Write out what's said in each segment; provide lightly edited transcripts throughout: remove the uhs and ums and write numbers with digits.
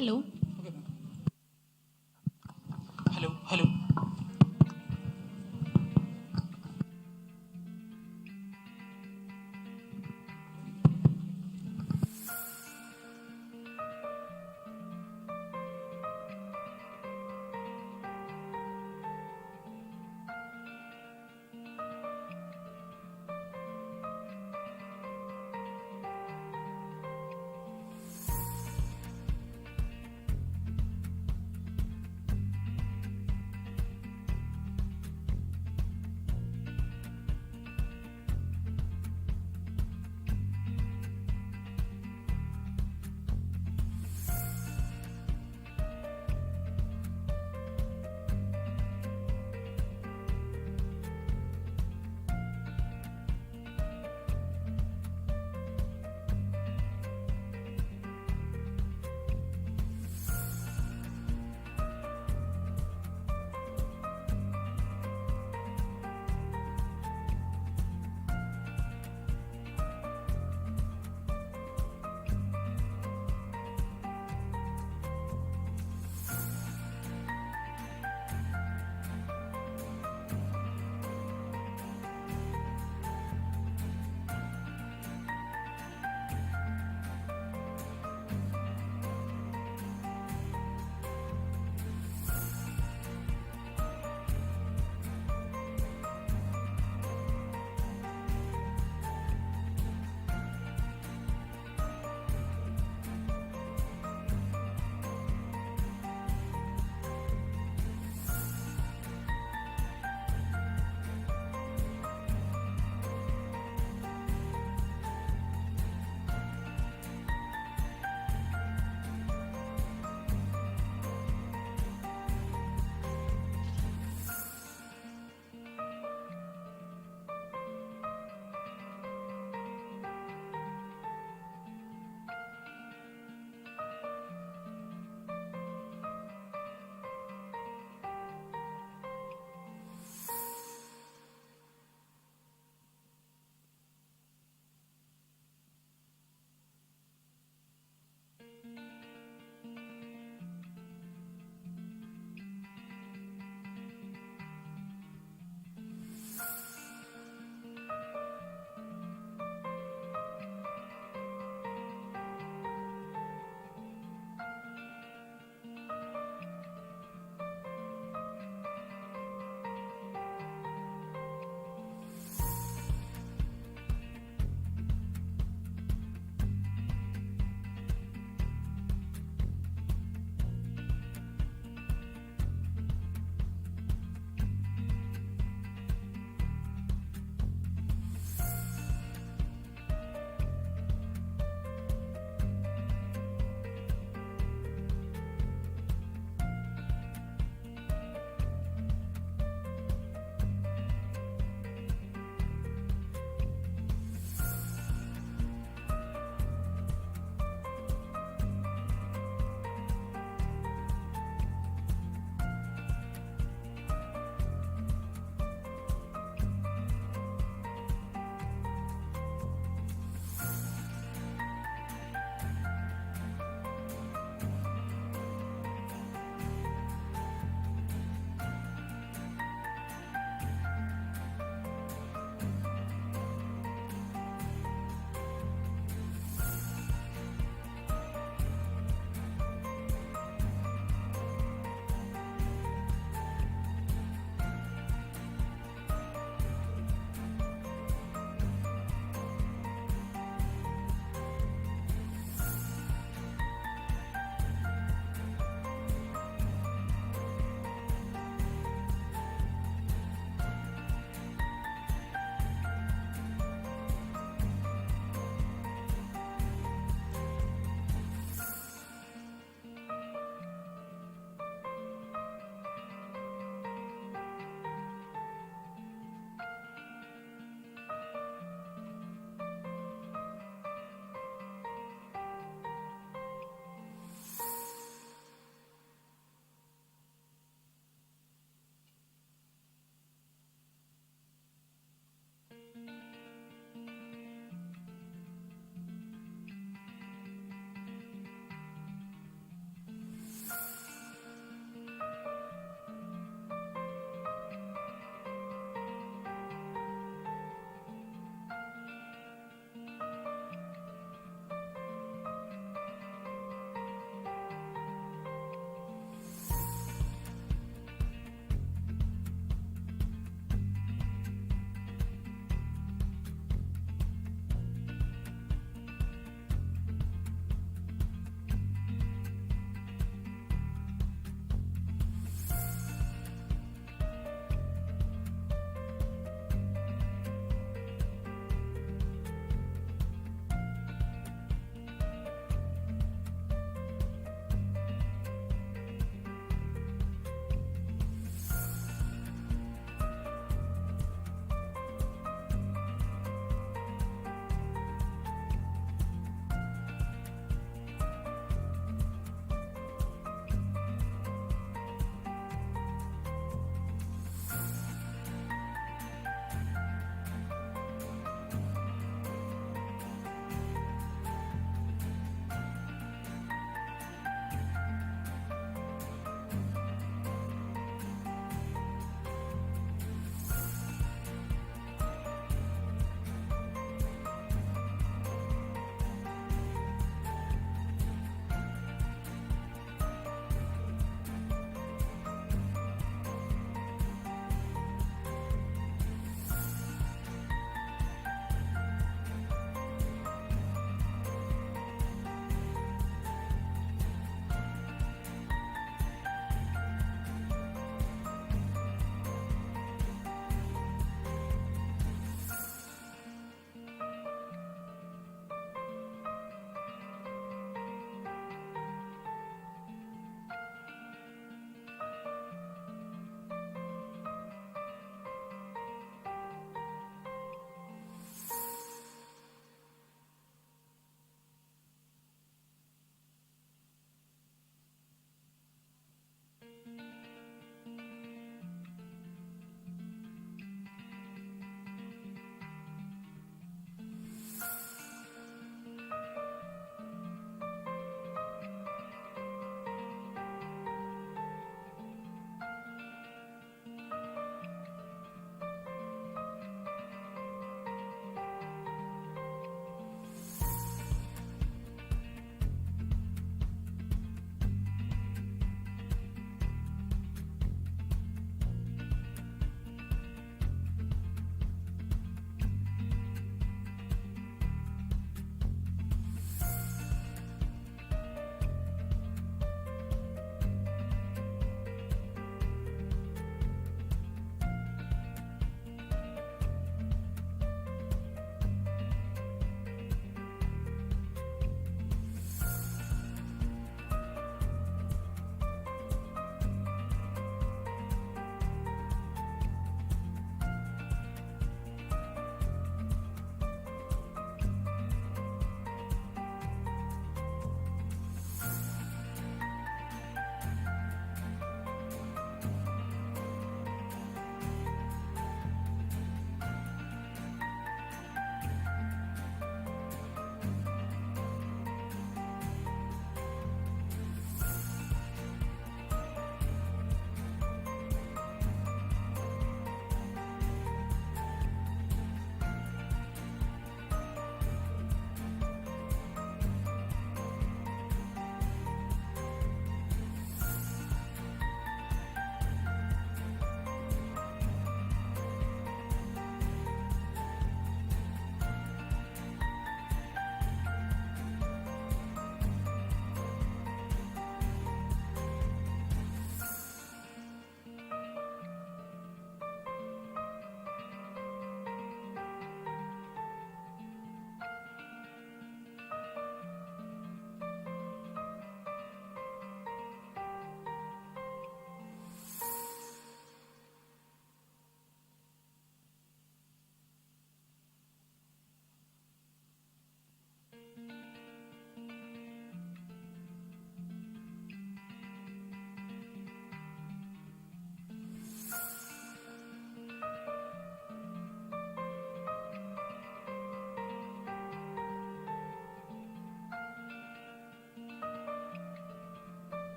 Hello. Okay, ma'am. Hello, hello.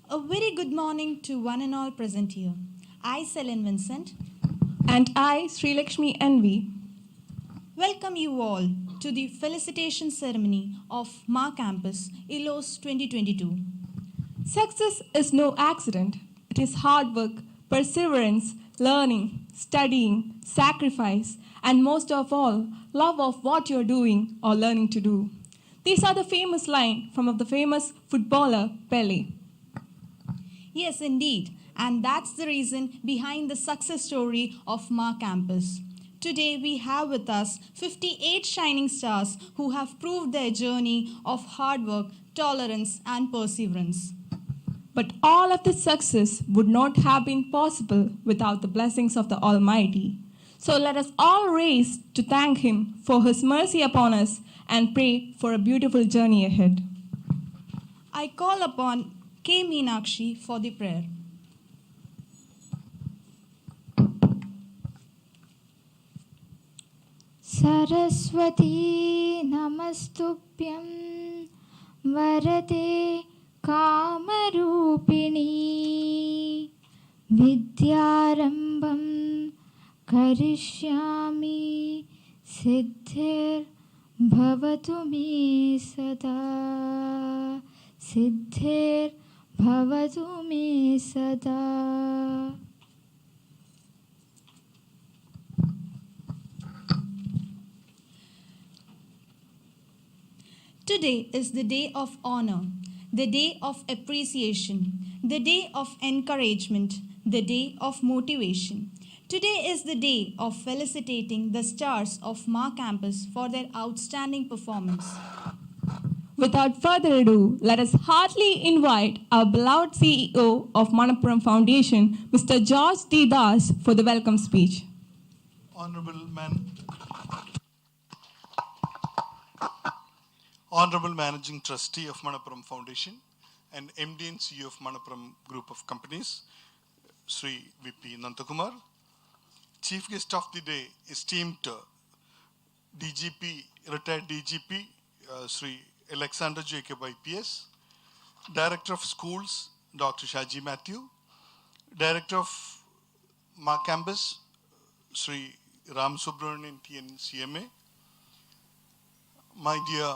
A very good morning to one and all present here. I, Selin Vincent, And I, Sri Lakshmi Envy, welcome you all to the felicitation ceremony of MaCampus EOLAS 2022. success is no accident. It is hard work, perseverance, learning, studying, sacrifice, and most of all, love of what you're doing or learning to do. These are the famous line from the famous footballer Pele. Yes, indeed, and that's the reason behind the success story of MaCampus. Today we have with us 58 shining stars who have proved their journey of hard work, tolerance, and perseverance. But all of this success would not have been possible without the blessings of the Almighty. So let us all raise to thank Him for His mercy upon us and pray for a beautiful journey ahead. I call upon K. Meenakshi for the prayer. Saraswati नमस्तुभ्यं वरदे कामरूपिणी विद्यारम्भं करिष्यामि सिद्धिर्भवतु मे सदा सिद्धिर्भवतु मे सदा. Today is the day of honor, the day of appreciation, the day of encouragement, the day of motivation. Today is the day of felicitating the stars of MaCampus for their outstanding performance. Without further ado, let us heartily invite our beloved CEO of Manappuram Foundation, Mr. George D. Das, for the welcome speech. Honorable Managing Trustee of Manappuram Foundation and MD and CEO of Manappuram Group of Companies, Sri V.P. Nandakumar. Chief Guest of the Day, esteemed DGP, retired DGP, Sri Alexander Jacob IPS. Director of Schools, Dr. Shaji Matthew. Director of MaCampus, Sri Ram Subramanian TN CMA. My dear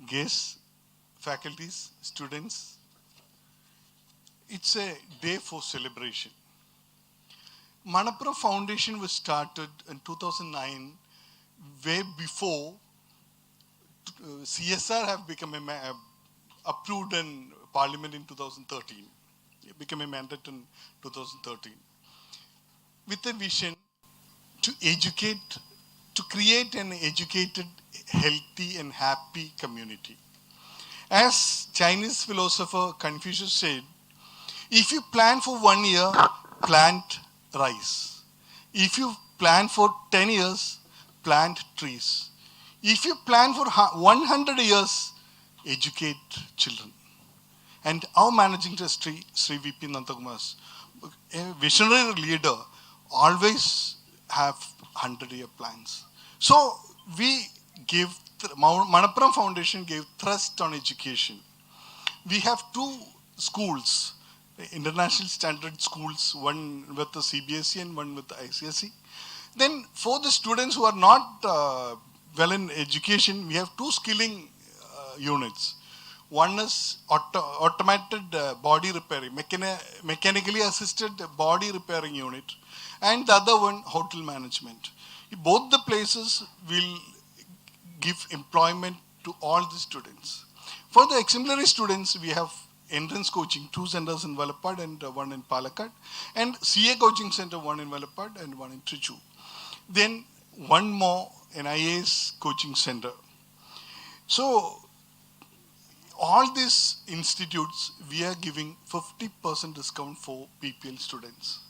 guests, faculties, students, it's a day for celebration. Manappuram Foundation was started in 2009, way before CSR have become approved in Parliament in 2013. It became a mandate in 2013. With a vision to educate, to create an educated, healthy and happy community. As Chinese philosopher Confucius said, if you plan for 1 year, plant rice. If you plan for 10 years, plant trees. If you plan for 100 years, educate children. And our managing trustee, Sri V.P. Nandakumar, a visionary leader, always have 100-year plans. So we give, Manappuram Foundation gave thrust on education. We have 2 schools, international standard schools, one with the CBSE and one with the ICSE. Then for the students who are not well in education, we have 2 skilling units. One is automated body repairing, mechanically assisted body repairing unit, and the other one, hotel management. Both the places will give employment to all the students. For the exemplary students, we have entrance coaching, 2 centers in Valapad and 1 in Palakkad, and CA coaching center, 1 in Valapad and 1 in Trichy. Then 1 more, an IAS coaching center. So all these institutes, we are giving 50% discount for PPL students.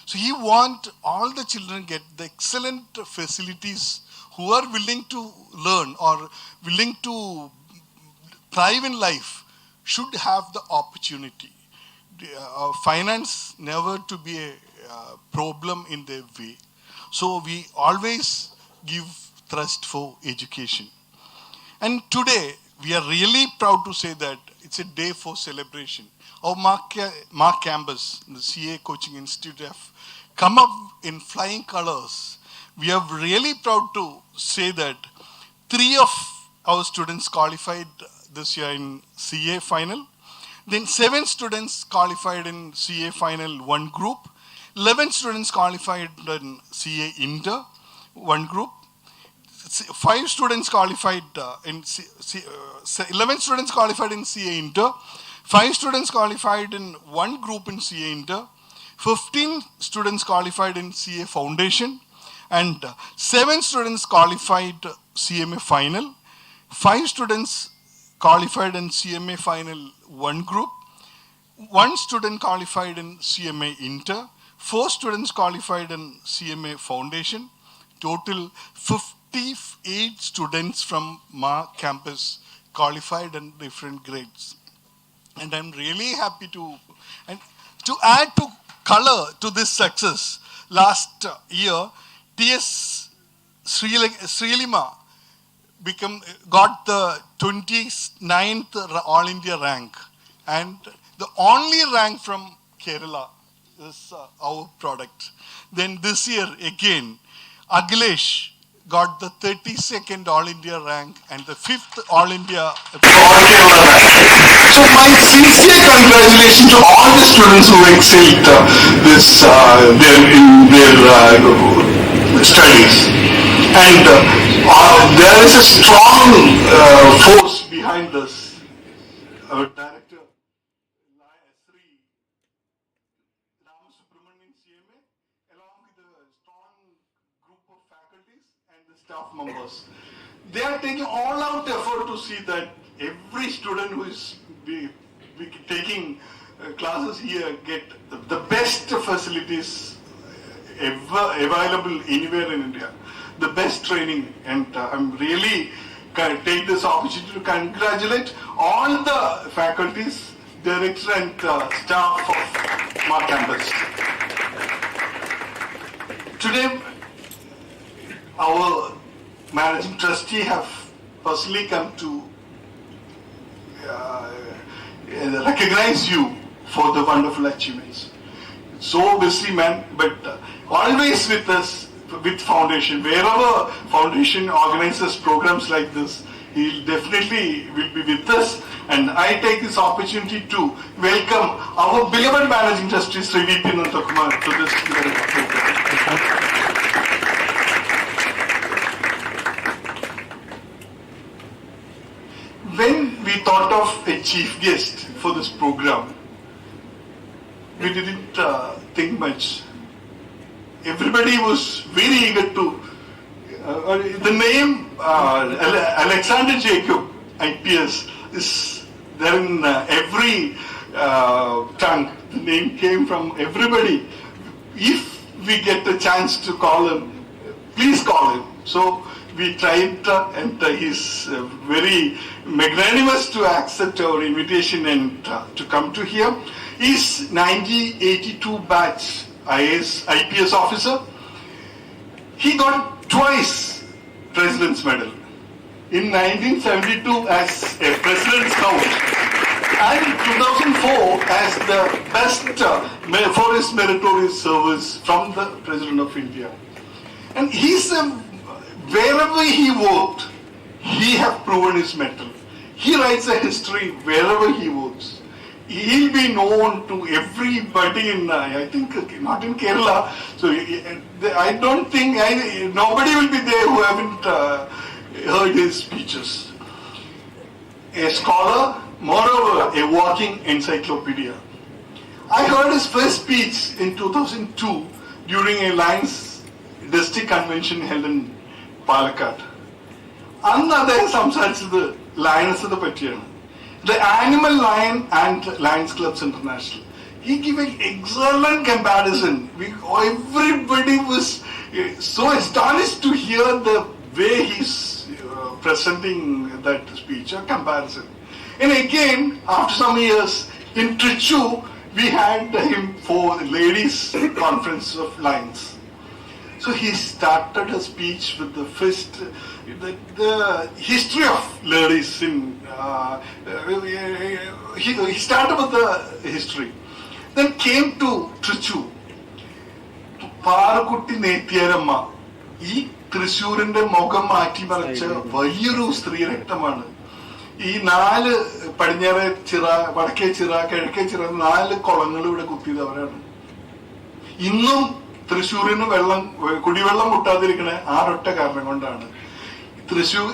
So he want all the children get the excellent facilities who are willing to learn or willing to thrive in life should have the opportunity. Finance never to be a problem in their way. So we always give thrust for education. And today, we are really proud to say that it's a day for celebration. our MaCampus, the CA Coaching Institute, have come up in flying colors. We are really proud to say that 3 of our students qualified this year in CA final. Then 7 students qualified in CA final 1 group. 11 students qualified in CA Inter 1 group. 5 students qualified 11 students qualified in CA Inter. 5 students qualified in 1 group in CA Inter. 15 students qualified in CA Foundation. And 7 students qualified CMA final. 5 students qualified in CMA final 1 group. 1 student qualified in CMA Inter. 4 students qualified in CMA Foundation. Total 58 students from MaCampus qualified in different grades. And I'm really happy to add to color to this success. Last year, T.S. Srilima got the 29th All India rank, and the only rank from Kerala is our product. Then this year again, Aglesh got the 32nd All India rank and the 5th All India. So my sincere congratulations to all the students who excelled in their studies. And there is a strong force behind this. Our director, Sri Ramasubrahmanian CMA, along with a strong group of faculties and the staff members. They are taking all-out effort to see that every student who is taking classes here get the best facilities available anywhere in India, the best training, and I'm really take this opportunity to congratulate all the faculties, director and staff of MaCampus. Today, our managing trustee have personally come to recognize you for the wonderful achievements. So busy man, but always with us, with Foundation. Wherever Foundation organizes programs like this, he definitely will be with us. And I take this opportunity to welcome our beloved managing trustee, Sri V.P. Nandakumar, to this program. When we thought of a chief guest for this program, we didn't think much. Everybody was very eager to. The name Alexander Jacob, IPS, is there in every tongue. The name came from everybody. If we get a chance to call him, please call him. So we tried, and he's very magnanimous to accept our invitation and to come to here. He's 1982 batch IPS officer. He got twice President's Medal. In 1972 as a President's Scout, and 2004 as the best for his meritorious service from the President of India. And he's wherever he worked, he have proven his mettle. He writes a history wherever he works. He'll be known to everybody in, I think, not in Kerala. So I don't think, nobody will be there who haven't heard his speeches. A scholar, moreover, a walking encyclopedia. I heard his first speech in 2002 during a Lions district convention held in Palakkad. അന്ന് അദ്ദേഹം സംസാരിച്ചത് ലയൺസിനെ പറ്റിയാണ്. The Animal Lion and Lions Clubs International. He gave an excellent comparison. Everybody was so astonished to hear the way he's presenting that speech, a comparison. And again, after some years, in Trichy, we had him for the ladies' conference of Lions. So he started a speech with the first the history of ladies in he started with the history, then came to Trichu. Parukutty നേത്തിയാരമ്മ ഈ തൃശ്ശൂരിന്റെ മുഖം മാറ്റിമറിച്ച വലിയൊരു സ്ത്രീരക്തമാണ്. ഈ 4 പടിഞ്ഞാറെ ചിറ, വടക്കേ ചിറ, കിഴക്കേ ചിറ 4 കുളങ്ങൾ ഇവിടെ കുത്തിയത് അവരാണ്. ഇന്നും തൃശ്ശൂരിന് കുടിവെള്ളം മുട്ടാതിരിക്കണ ആ ഒറ്റ കാരണം കൊണ്ടാണ്.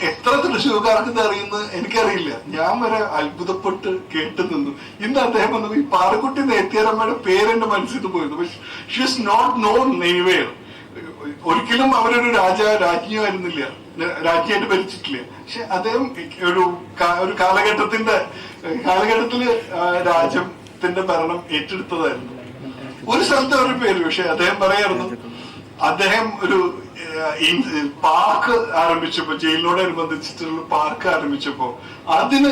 എത്ര തൃശ്ശൂർക്കാർക്ക് ഇത് അറിയുന്നത് എനിക്കറിയില്ല. ഞാൻ വരെ അത്ഭുതപ്പെട്ട് കേട്ടു നിന്നു. ഇന്ന് അദ്ദേഹം വന്നു ഈ പാറുക്കുട്ടി നേത്തിയാരമ്മയുടെ പേര് എന്റെ മനസ്സിൽ പോയത്. പക്ഷെ she is not known anywhere. ഒരിക്കലും അവരൊരു രാജ്ഞിയോ ആയിരുന്നില്ല, രാജ്ഞിയായിട്ട് ഭരിച്ചിട്ടില്ല. പക്ഷെ അദ്ദേഹം ഒരു കാലഘട്ടത്തില് രാജ്യത്തിന്റെ ഭരണം ഏറ്റെടുത്തതായിരുന്നു. ഒരു സ്ഥലത്ത് അവരുടെ പേര്, പക്ഷെ അദ്ദേഹം പറയായിരുന്നു, അദ്ദേഹം ഒരു പാർക്ക് ആരംഭിച്ചപ്പോ, ജയിലിനോടനുബന്ധിച്ചിട്ടുള്ള പാർക്ക് ആരംഭിച്ചപ്പോ അതിന്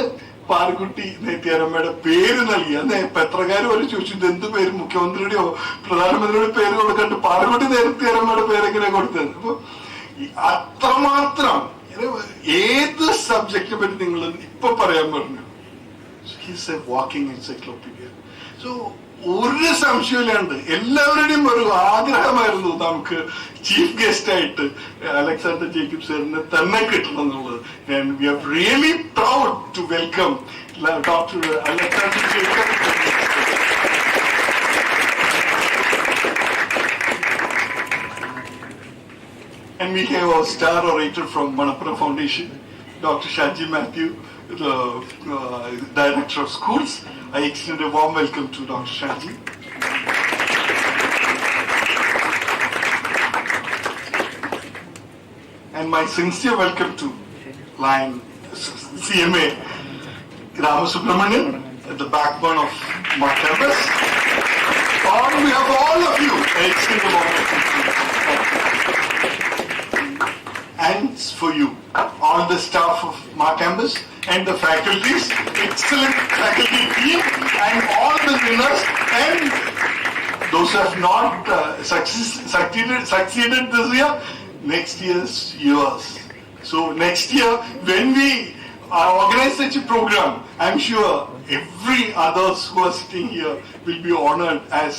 പാറുക്കുട്ടി നേത്തിയാരമ്മയുടെ പേര് നൽകി. അന്ന് പത്രക്കാര് വരെ ചോദിച്ചു ഇത് എന്ത് പേര്, മുഖ്യമന്ത്രിയുടെയോ പ്രധാനമന്ത്രിയുടെ പേര് കൊടുക്കാണ്ട് പാറുക്കുട്ടി നേത്തിയാരമ്മയുടെ പേരെങ്ങനെ കൊടുത്തത്. അപ്പൊ അത്രമാത്രം ഏത് സബ്ജക്റ്റിനെ പറ്റി നിങ്ങൾ ഇപ്പൊ പറയാൻ പറഞ്ഞു. He's a walking encyclopedia. So ഒരു സംശയമില്ലാണ്ട് എല്ലാവരുടെയും ഒരു ആഗ്രഹമായിരുന്നു നമുക്ക് ചീഫ് ഗസ്റ്റ് ആയിട്ട് അലക്സാണ്ടർ ജേക്കബ് സാറിനെ തന്നെ കിട്ടണം എന്നുള്ളത്. And we are really proud to welcome doctor Alexander Jacob. And we have a star orator from Manappuram Foundation, Dr. Shaji Matthew, the Director of Schools. I extend a warm welcome to Dr. Shaji. And my sincere welcome to Lion CMA Ramasubramanian, at the backbone of MaCampus. On behalf of all of you, I extend a warm welcome to you. And for you, all the staff of MaCampus and the faculties, excellent faculty team, and all the winners, and those who have not succeeded this year, next year's yours. So next year, when we organize such a program, I'm sure every others who are sitting here will be honored as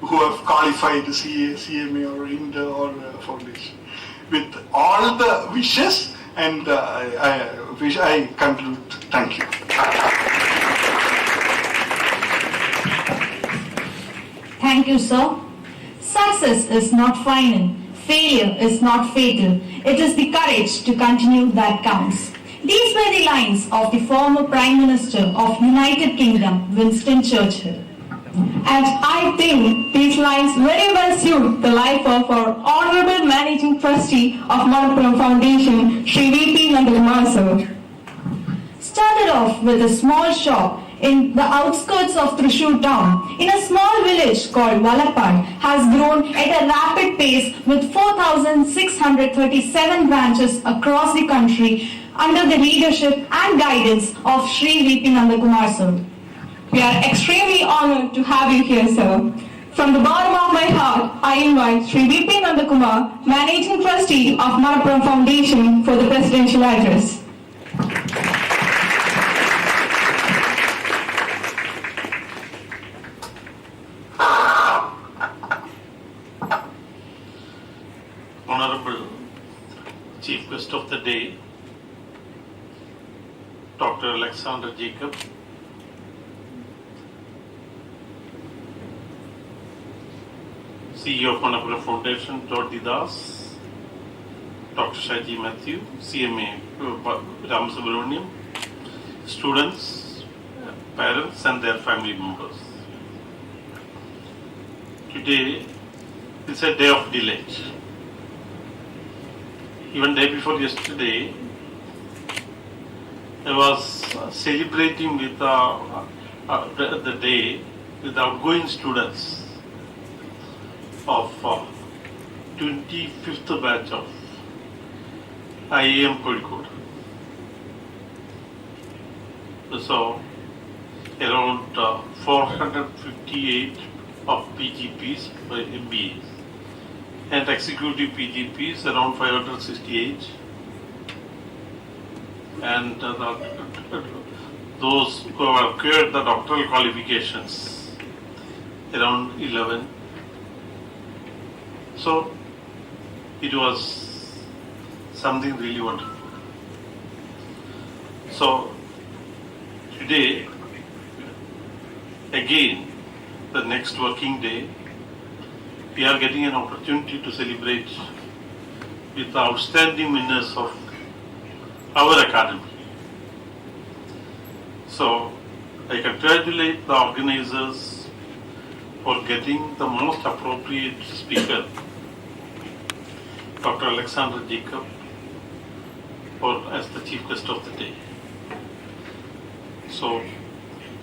who have qualified the CA, CMA or Inter or Foundation. With all the wishes, and I conclude. Thank you. Thank you, sir. Success is not final. Failure is not fatal. It is the courage to continue that counts. These were the lines of the former Prime Minister of United Kingdom, Winston Churchill. And I think these lines very well suit the life of our Honorable Managing Trustee of Manappuram Foundation, Sri V.P. Nandakumar sir. Started off with a small shop in the outskirts of Thrissur town, in a small village called Valappad, has grown at a rapid pace with 4,637 branches across the country under the leadership and guidance of Sri V.P. Nandakumar sir. We are extremely honored to have you here, sir. From the bottom of my heart, I invite Sri V.P. Nandakumar, Managing Trustee of Manappuram Foundation, for the presidential address. Honorable Chief Guest of the Day, Dr. Alexander Jacob, CEO of Manappuram Foundation, George Das, Dr. Shaji Matthew, CMA Ramasubramanian, students, parents and their family members. Today is a day of delight. Even day before yesterday, I was celebrating with the day with outgoing students of 25th batch of IAM Kozhikode. So around 458 of PGPs by MBAs and executive PGPs around 568 and those who have acquired the doctoral qualifications around 11. So it was something really wonderful. So today, again, the next working day, we are getting an opportunity to celebrate with the outstanding winners of our academy. So I congratulate the organizers for getting the most appropriate speaker, Dr. Alexander Jacob, as the chief guest of the day. So,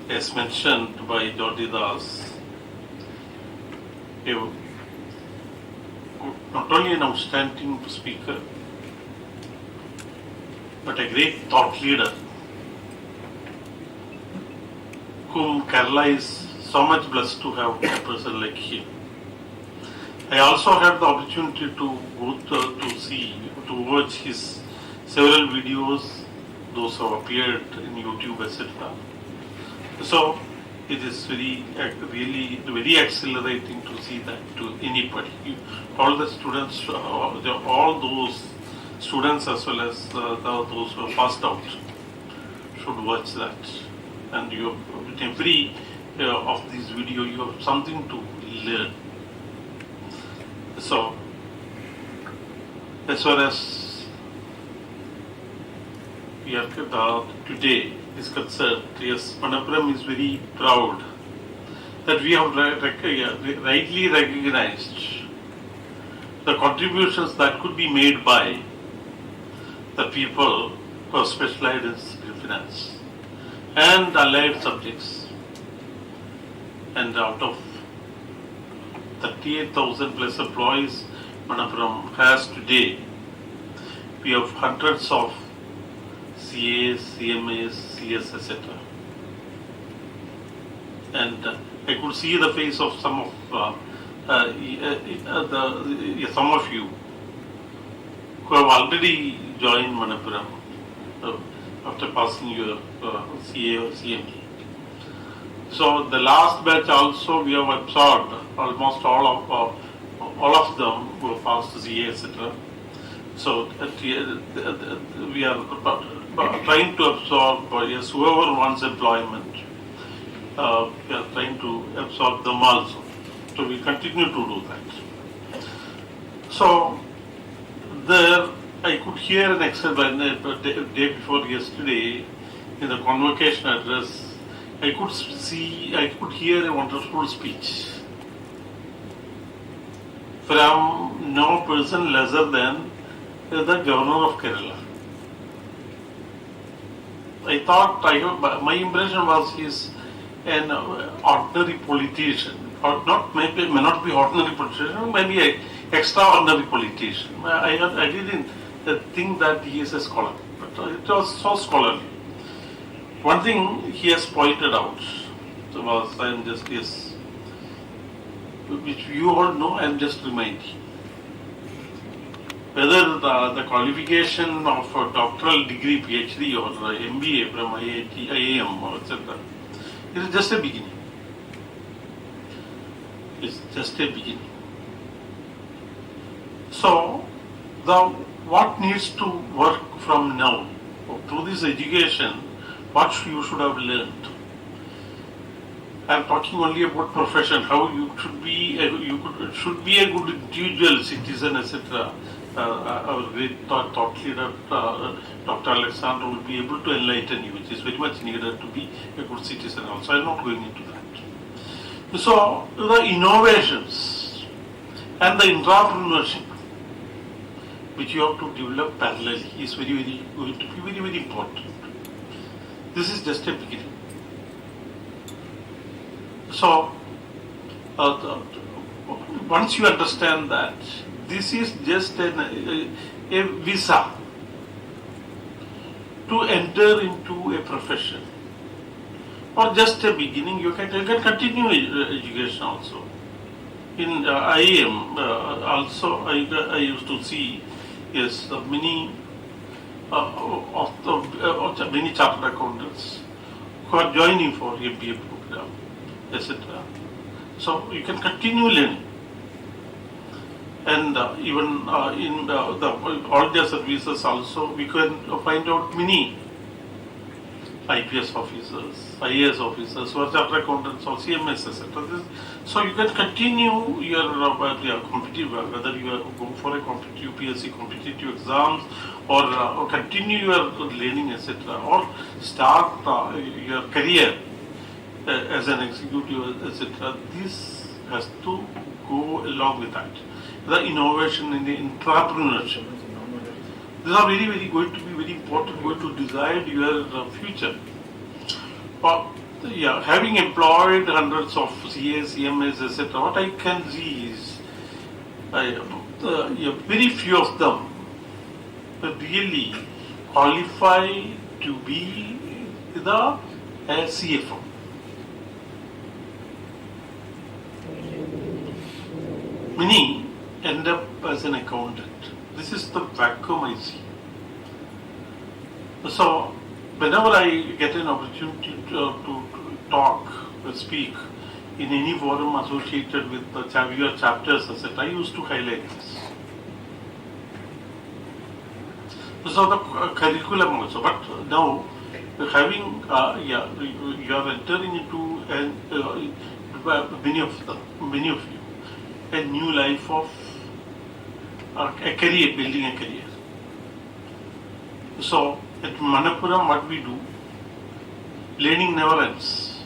as mentioned by Jyoti Das, not only an outstanding speaker, but a great thought leader whom Kerala is so much blessed to have a person like him. I also had the opportunity to to watch his several videos, those who have appeared in YouTube, etc. So it is really very exhilarating to see that to anybody. All the students, all those students as well as those who are passed out should watch that. And with every of these videos, you have something to learn. So, as far as we are today is concerned, yes, Manappuram is very proud that we have rightly recognized the contributions that could be made by the people who have specialized in civil finance and allied subjects. And out of 38,000 plus employees Manappuram has today, we have hundreds of CAs, CMAs, CS, etc. And I could see the face of some of you who have already joined Manappuram after passing your CA or CMA. So the last batch also we have absorbed almost all of them who have passed CA, etc. So we are trying to absorb whoever wants employment. We are trying to absorb them also. So we continue to do that. So there I could hear an excerpt the day before yesterday in the convocation address. I could hear a wonderful speech from no person lesser than the Governor of Kerala. I thought, my impression was he's an ordinary politician, or may not be ordinary politician, maybe an extraordinary politician. I didn't think that he is a scholar, but it was so scholarly. One thing he has pointed out was, which you all know, I am just reminding. Whether the qualification of a doctoral degree, PhD or MBA from IIT, IIM, or etc., it is just a beginning. It's just a beginning. So, what needs to work from now through this education? What you should have learned. I am talking only about profession, how you should be a good individual citizen, etc. Our great thought leader, Dr. Alexander, will be able to enlighten you, which is very much needed to be a good citizen also. I am not going into that. So, the innovations and the entrepreneurship which you have to develop parallelly is going to be very important. This is just a beginning. So, once you understand that, this is just a visa to enter into a profession, or just a beginning. You can continue education also. In IIM also, I used to see many of the many chartered accountants who are joining for MBA program, etc. So you can continue learning. And even in all their services also, we can find out many IPS officers, IAS officers who are chartered accountants or CMS, etc. So you can continue your competitive, whether you are going for a competitive UPSC competitive exams or continue your learning, etc. Or start your career as an executive, etc. This has to go along with that. The innovation in the entrepreneurship. These are very, very going to be very important, going to decide your future. Having employed hundreds of CAs, CMAs, etc., what I can see is very few of them really qualify to be the CFO. Many end up as an accountant. This is the vacuum I see. So, whenever I get an opportunity to talk or speak in any forum associated with your chapters, etc., I used to highlight this. So the curriculum also, but now having you are entering into many of you a new life of a career, building a career. So at Manappuram, what we do, learning never ends.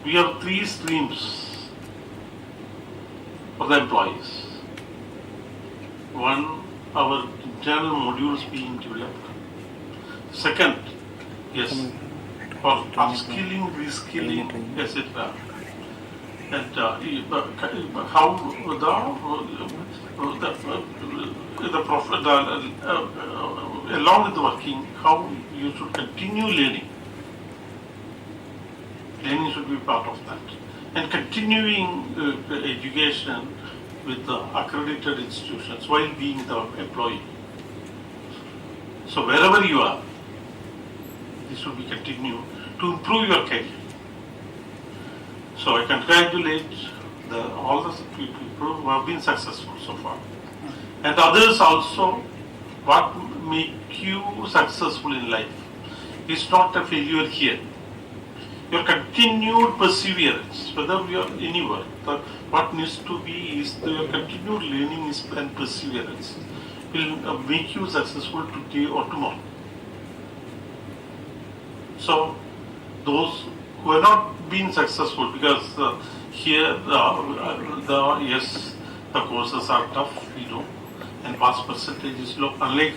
We have 3 streams for the employees. One, our internal modules being developed. Second, yes, for upskilling, reskilling, etc. And how along with the working, how you should continue learning. Learning should be part of that. And continuing education with the accredited institutions while being the employee. So wherever you are, this should be continued to improve your career. So I congratulate all the people who have been successful so far. And others also, what make you successful in life is not a failure here. Your continued perseverance, whether you are anywhere, what needs to be is your continued learning and perseverance will make you successful today or tomorrow. So those who have not been successful, because here the courses are tough, and pass percentage is low, unlike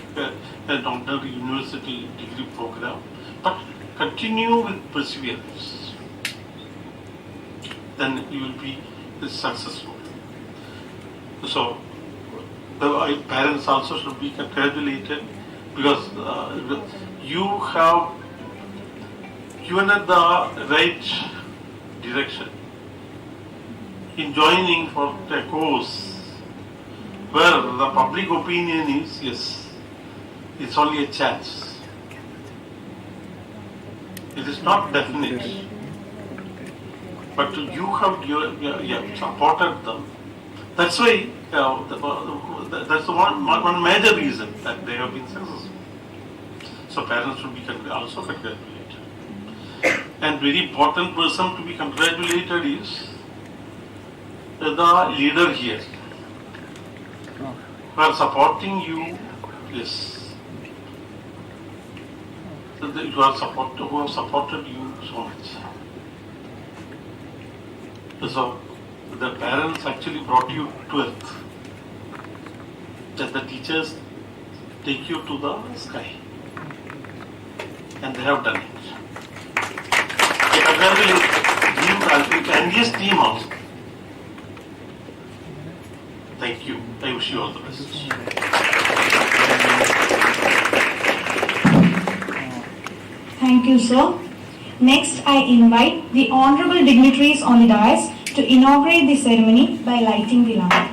an ordinary university degree program. But continue with perseverance, then you will be successful. So the parents also should be congratulated, because you have given it the right direction in joining for a course where the public opinion is, yes, it's only a chance. It is not definite. But you have supported them. That's why, that's the one major reason that they have been successful. So parents should be also congratulated. And very important person to be congratulated is the leader here, who are supporting you, yes, who have supported you so much. So the parents actually brought you to earth, that the teachers take you to the sky, and they have done it. And this team also. Thank you. I wish you all the best. Thank you, sir. Next, I invite the honorable dignitaries on the dais to inaugurate the ceremony by lighting the lamp.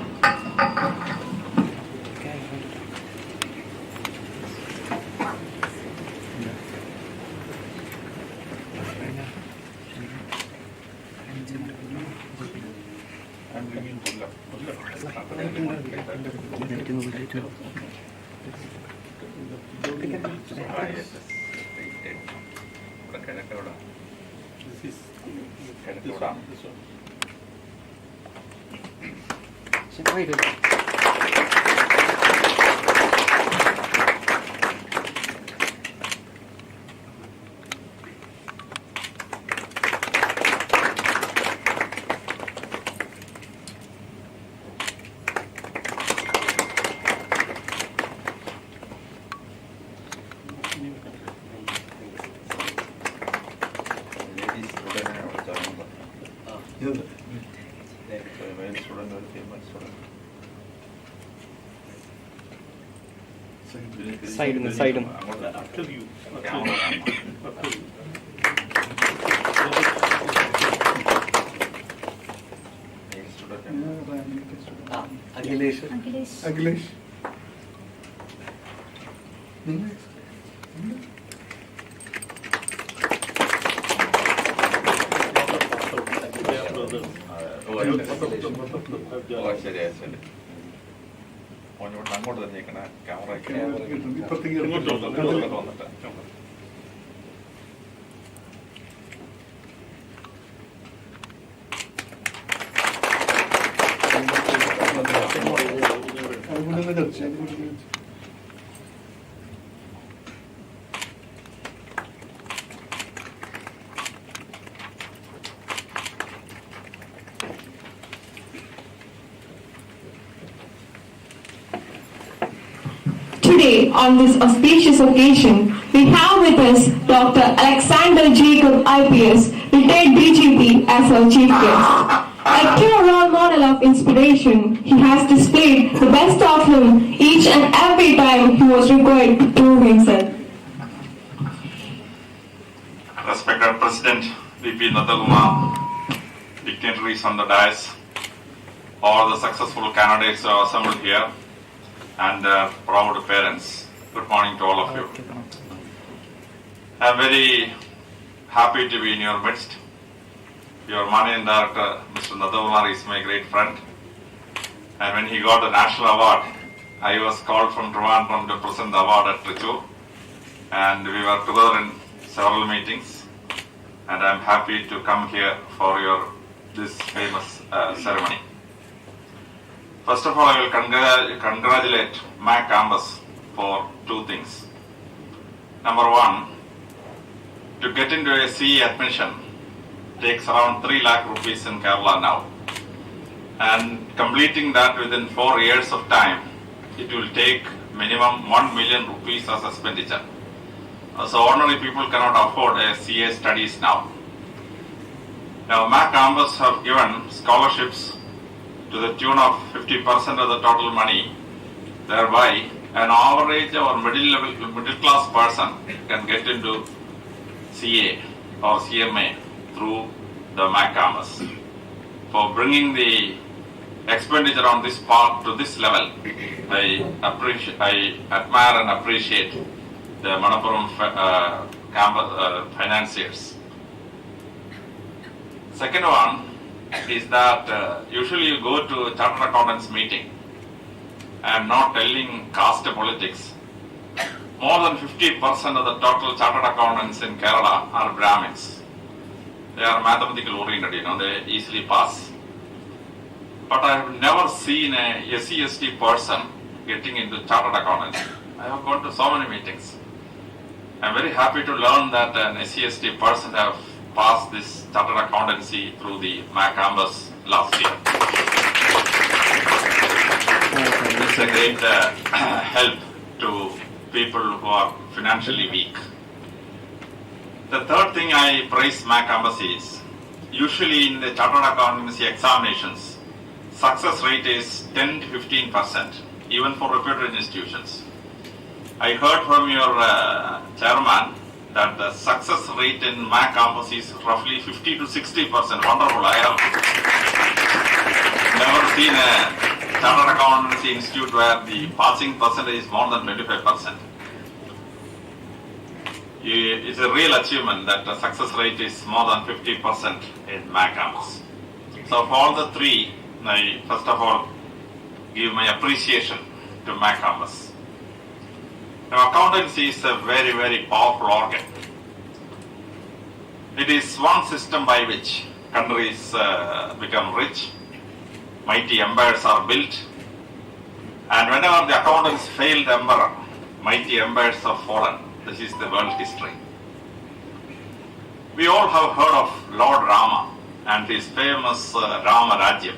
Side. Akhilesh. അങ്ങോട്ട് തന്നെ camera ഇപ്പത്തേക്ക് വന്നിട്ട് Today, on this auspicious occasion, we have with us Dr. Alexander Jacob IPS, retired DGP, as our chief guest. A pure role model of inspiration, he has displayed the best of him each and every time he was required to prove himself. Respected President VP Nataguma, dignitaries on the dais, all the successful candidates who are assembled here, and proud parents. Good morning to all of you. I am very happy to be in your midst. Your Managing Director, Mr. Nathavamar, is my great friend. And when he got the national award, I was called from Trivandrum to present the award at Trichy. And we were together in several meetings. And I am happy to come here for this famous ceremony. First of all, I will congratulate MaCampus for two things. Number one, to get into a CE admission takes around 3 lakh rupees in Kerala now. And completing that within 4 years of time, it will take minimum 1 million rupees as expenditure. So ordinary people cannot afford a CA studies now. Now MaCampus have given scholarships to the tune of 50% of the total money, thereby an average or middle class person can get into CA or CMA through the MaCampus. For bringing the expenditure on this part to this level, I admire and appreciate the Manappuram campus financiers. Second one is that usually you go to a chartered accountants meeting and not telling caste politics. More than 50% of the total chartered accountants in Kerala are Brahmins. They are mathematical oriented, they easily pass. But I have never seen a SC/ST person getting into chartered accountancy. I have gone to so many meetings. I am very happy to learn that an SC/ST person have passed this chartered accountancy through the MaCampus last year. It's a great help to people who are financially weak. The third thing I praise MaCampus is, usually in the chartered accountancy examinations, success rate is 10 to 15%, even for reputed institutions. I heard from your chairman that the success rate in MaCampus is roughly 50 to 60%. Wonderful. I have never seen a chartered accountancy institute where the passing percentage is more than 25%. It's a real achievement that the success rate is more than 50% in MaCampus. So for all the three, I first of all give my appreciation to MaCampus. Now, accountancy is a very, very powerful organ. It is one system by which countries become rich, mighty empires are built, and whenever the accountants fail the emperor, mighty empires have fallen. This is the world history. We all have heard of Lord Rama and his famous Rama Rajyam.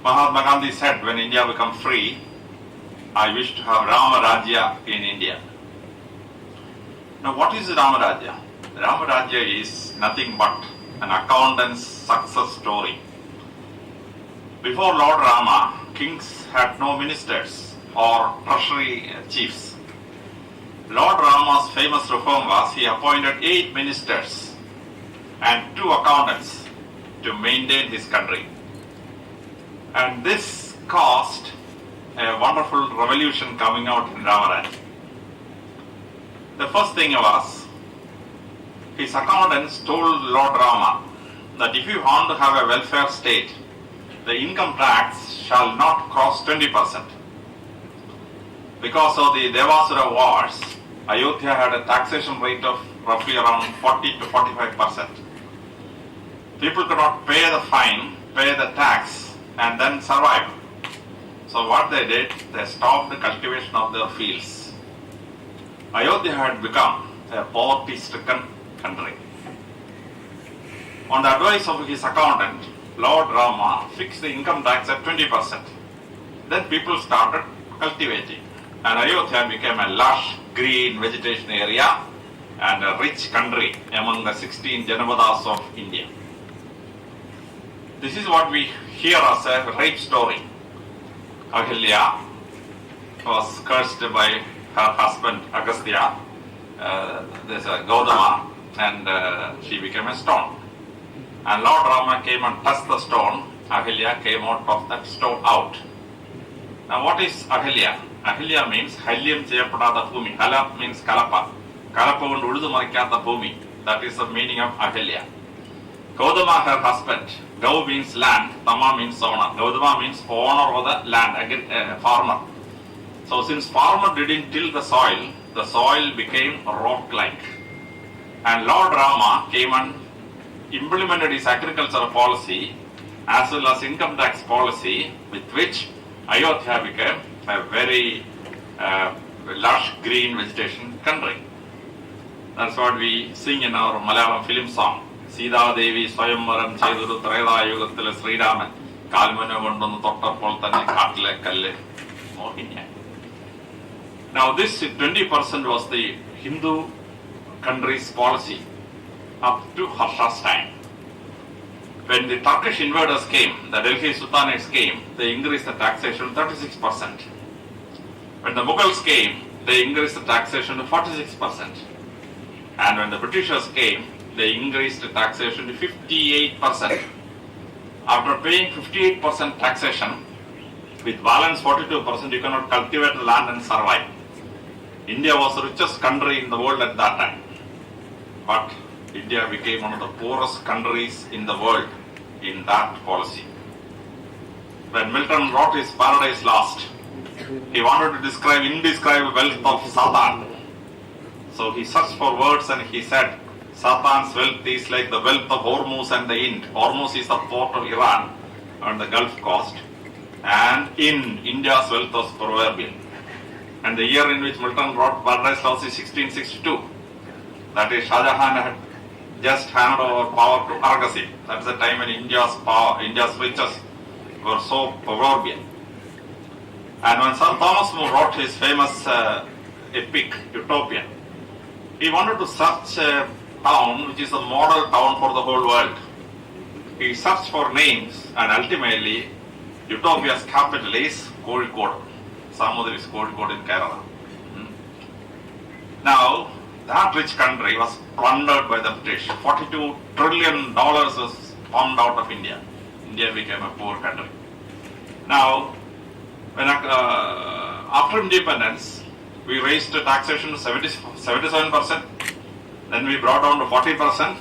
Mahatma Gandhi said, when India becomes free, I wish to have Rama Rajya in India. Now, what is Rama Rajya? Rama Rajya is nothing but an accountant's success story. Before Lord Rama, kings had no ministers or treasury chiefs. Lord Rama's famous reform was he appointed 8 ministers and 2 accountants to maintain his country. And this caused a wonderful revolution coming out in Ramaraj. The first thing was, his accountants told Lord Rama that if you want to have a welfare state, the income tax shall not cross 20%. Because of the Devasura wars, Ayodhya had a taxation rate of roughly around 40 to 45%. People could not pay the fine, pay the tax, and then survive. So what they did, they stopped the cultivation of their fields. Ayodhya had become a poverty-stricken country. On the advice of his accountant, Lord Rama fixed the income tax at 20%. Then people started cultivating, and Ayodhya became a lush, green vegetation area and a rich country among the 16 Janapadas of India. This is what we hear as a rape story. Ahilya was cursed by her husband Agastya, there's a Gautama, and she became a stone. And Lord Rama came and touched the stone. Ahilya came out of that stone out. Now, what is Ahilya? Ahilya means Halyam Cheyapadada Bhumi. Hala means Kalapa. Kalapa und Urudu Marikata Bhumi. That is the meaning of Ahilya. Gautama, her husband. Gau means land, Tama means owner. Gautama means owner of the land, farmer. So since farmer didn't till the soil became rock-like. And Lord Rama came and implemented his agricultural policy as well as income tax policy, with which Ayodhya became a very lush green vegetation country. That's what we sing in our Malayalam film song. Sita Devi Swayamvaram Cheduru Treda Yugathile Sridaman Kalmanu Gondonu Tottapol Thanne Kaatile Kalle Mohinya. Now this 20% was the Hindu country's policy up to Harsha's time. When the Turkish invaders came, the Delhi Sultanates came, they increased the taxation to 36%. When the Mughals came, they increased the taxation to 46%. And when the Britishers came, they increased the taxation to 58%. After paying 58% taxation, with balance 42%, you cannot cultivate the land and survive. India was the richest country in the world at that time. But India became one of the poorest countries in the world in that policy. When Milton wrote his Paradise Lost, he wanted to describe indescribable wealth of Satan. So he searched for words and he said, Satan's wealth is like the wealth of Hormuz and the Ind. Hormuz is the port of Iran on the Gulf coast, and in India's wealth was proverbial. And the year in which Milton wrote Paradise Lost is 1662. That is, Shah Jahan had just handed over power to Aurangzeb. That's the time when India's riches were so proverbial. And when Sir Thomas More wrote his famous epic Utopia, he wanted to search a town which is a model town for the whole world. He searched for names, and ultimately Utopia's capital is Kozhikode. Samudra is Kozhikode in Kerala. Now, that rich country was plundered by the British. $42 trillion was pumped out of India. India became a poor country. Now, when after independence, we raised the taxation to 77%. Then we brought down to 40%.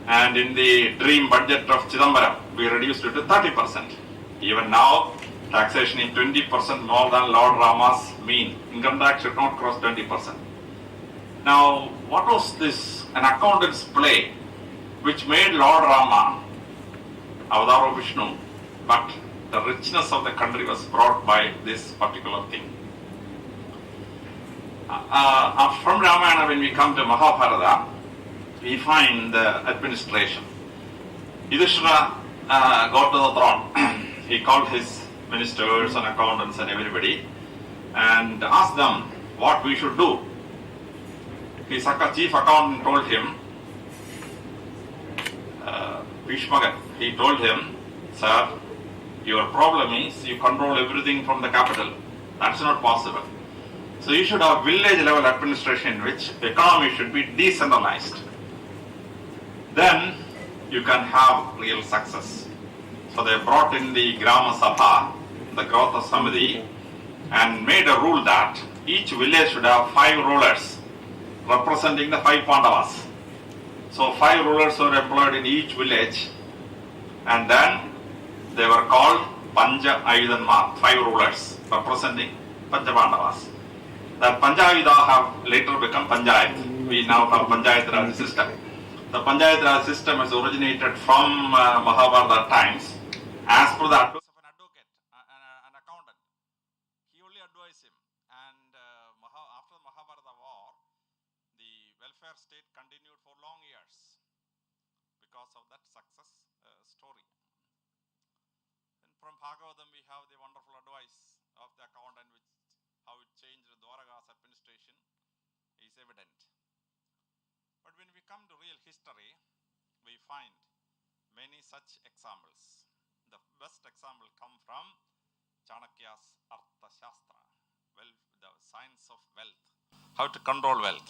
And in the dream budget of Chidambaram, we reduced it to 30%. Even now, taxation is 20% more than Lord Rama's mean. Income tax should not cross 20%. Now, what was this? An accountant's play which made Lord Rama Avatar of Vishnu, but the richness of the country was brought by this particular thing. From Ramayana, when we come to Mahabharata, we find the administration. Yudhishthira got to the throne. He called his ministers and accountants and everybody and asked them what we should do. His chief accountant told him, Bhishmagan, he told him, sir, your problem is you control everything from the capital. That's not possible. So you should have village level administration in which the economy should be decentralized. Then you can have real success. So they brought in the Grama Sabha, the Growth Samiti, and made a rule that each village should have 5 rulers representing the 5 Pandavas. So 5 rulers were employed in each village, and then they were called Panja Ayudanma, 5 rulers representing Panja Pandavas. That Panchayuda have later become Panchayat. We now have Panchayat Raj system. The Panchayat Raj system has originated from Mahabharata times as per the advice of an advocate, an accountant. He only advised him. And after the Mahabharata war, the welfare state continued for long years because of that success story. And from Bhagavatam, we have the wonderful advice of the accountant, which how it changed Dwaraka's administration is evident. But when we come to real history, we find many such examples. The best example come from Chanakya's Arthashastra, the science of wealth, how to control wealth.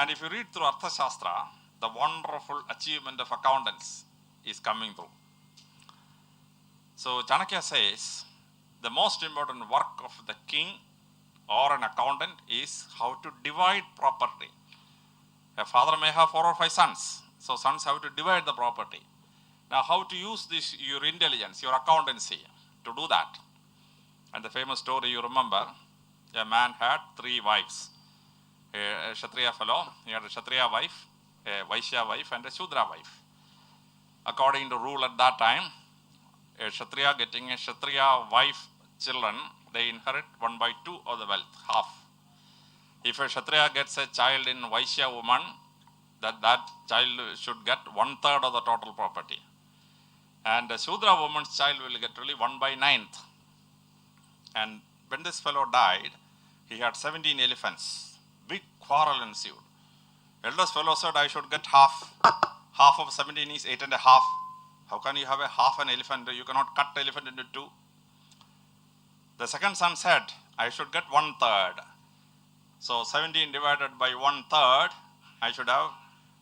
And if you read through Arthashastra, the wonderful achievement of accountants is coming through. So Chanakya says, the most important work of the king or an accountant is how to divide property. A father may have 4 or 5 sons, so sons have to divide the property. Now, how to use this, your intelligence, your accountancy to do that? And the famous story you remember, a man had 3 wives. A Kshatriya fellow, he had a Kshatriya wife, a Vaishya wife, and a Shudra wife. According to rule at that time, a Kshatriya getting a Kshatriya wife children, they inherit 1/2 of the wealth, half. If a Kshatriya gets a child in Vaishya woman, that child should get 1/3 of the total property. And a Shudra woman's child will get really 1/9. And when this fellow died, he had 17 elephants. Big quarrel ensued. Eldest fellow said, I should get half. Half of 17 is 8.5. How can you have a half an elephant? You cannot cut the elephant into 2. The second son said, I should get 1/3. So 17 divided by 1/3, I should have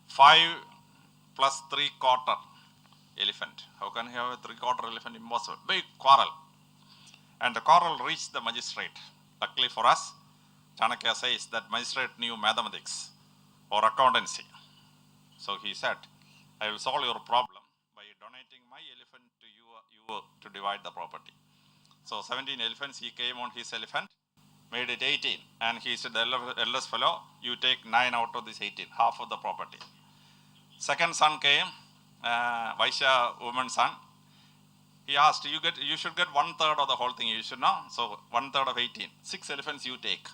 5 plus 3/4 elephant. How can you have a 3/4 elephant? Impossible. Big quarrel. And the quarrel reached the magistrate. Luckily for us, Chanakya says that magistrate knew mathematics or accountancy. So he said, I will solve your problem by donating my elephant to you to divide the property. So 17 elephants, he came on his elephant, made it 18. And he said, the eldest fellow, you take 9 out of this 18, half of the property. Second son came, Vaishya woman's son. He asked, you should get 1/3 of the whole thing, you should know. So 1/3 of 18, 6 elephants you take.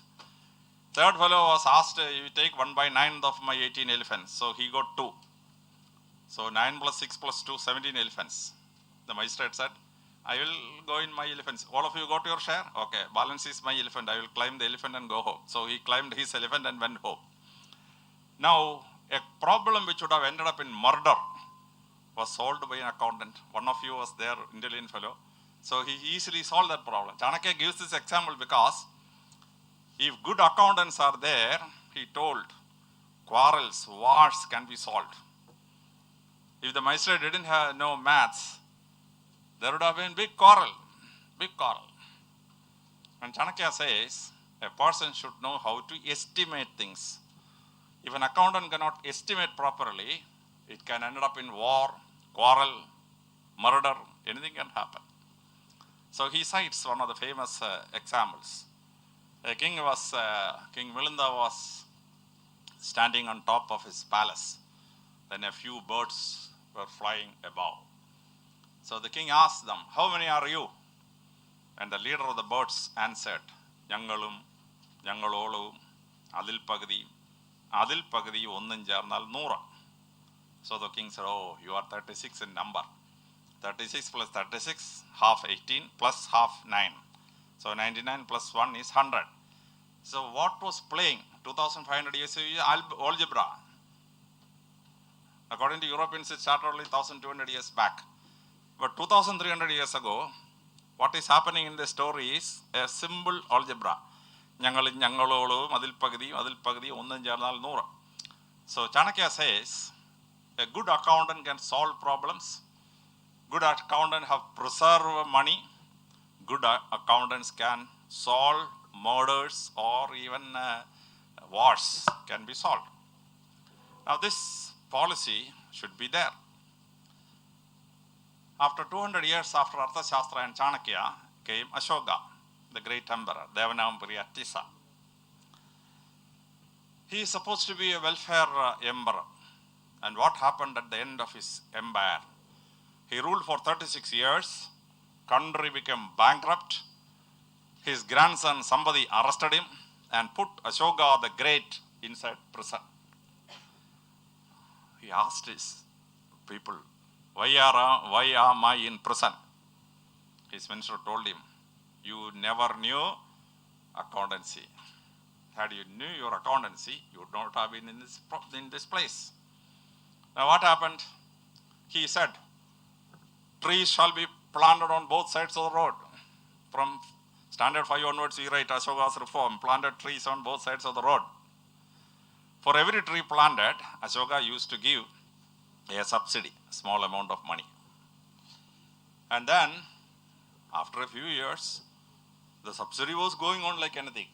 Third fellow was asked, you take 1/9 of my 18 elephants. So he got 2. So 9 plus 6 plus 2, 17 elephants. The magistrate said, I will go in my elephants. All of you got your share? Okay, balance is my elephant. I will climb the elephant and go home. So he climbed his elephant and went home. Now, a problem which would have ended up in murder was solved by an accountant. One of you was there, intelligent fellow. So he easily solved that problem. Chanakya gives this example because if good accountants are there, he told, quarrels, wars can be solved. If the magistrate didn't have no maths, there would have been big quarrel. And Chanakya says, a person should know how to estimate things. If an accountant cannot estimate properly, It can end up in war, quarrel, murder, anything can happen. So he cites one of the famous examples. King Milinda was standing on top of his palace. Then a few birds were flying above. So the king asked them, "How many are you?" And the leader of the birds answered, "Yangalum, Yangalolu, Adil Pagadi, Onnum Charnal Noora." So the king said, "Oh, you are 36 in number. 36 plus 36, half 18, plus half 9. So 99 plus 1 is 100. So what was playing 2500 years ago? Algebra. According to Europeans, it started only 1200 years back. But 2300 years ago, what is happening in the story is a simple algebra. So Chanakya says, a good accountant can solve problems. Good accountants have preserved money. Good accountants can solve murders or even wars can be solved. Now this policy should be there. After 200 years after Arthashastra and Chanakya came Ashoka, the great emperor, Devanagari Attisa. He is supposed to be a welfare emperor. And what happened at the end of his empire? He ruled for 36 years. Country became bankrupt. His grandson, somebody arrested him and put Ashoka the Great inside prison. He asked his people, why am I in prison? His minister told him, you never knew accountancy. Had you knew your accountancy, you would not have been in this place. Now what happened? He said, trees shall be planted on both sides of the road. From Standard 5 onwards, we write Ashoka's reform, planted trees on both sides of the road. For every tree planted, Ashoka used to give a subsidy, a small amount of money. And then, after a few years, the subsidy was going on like anything.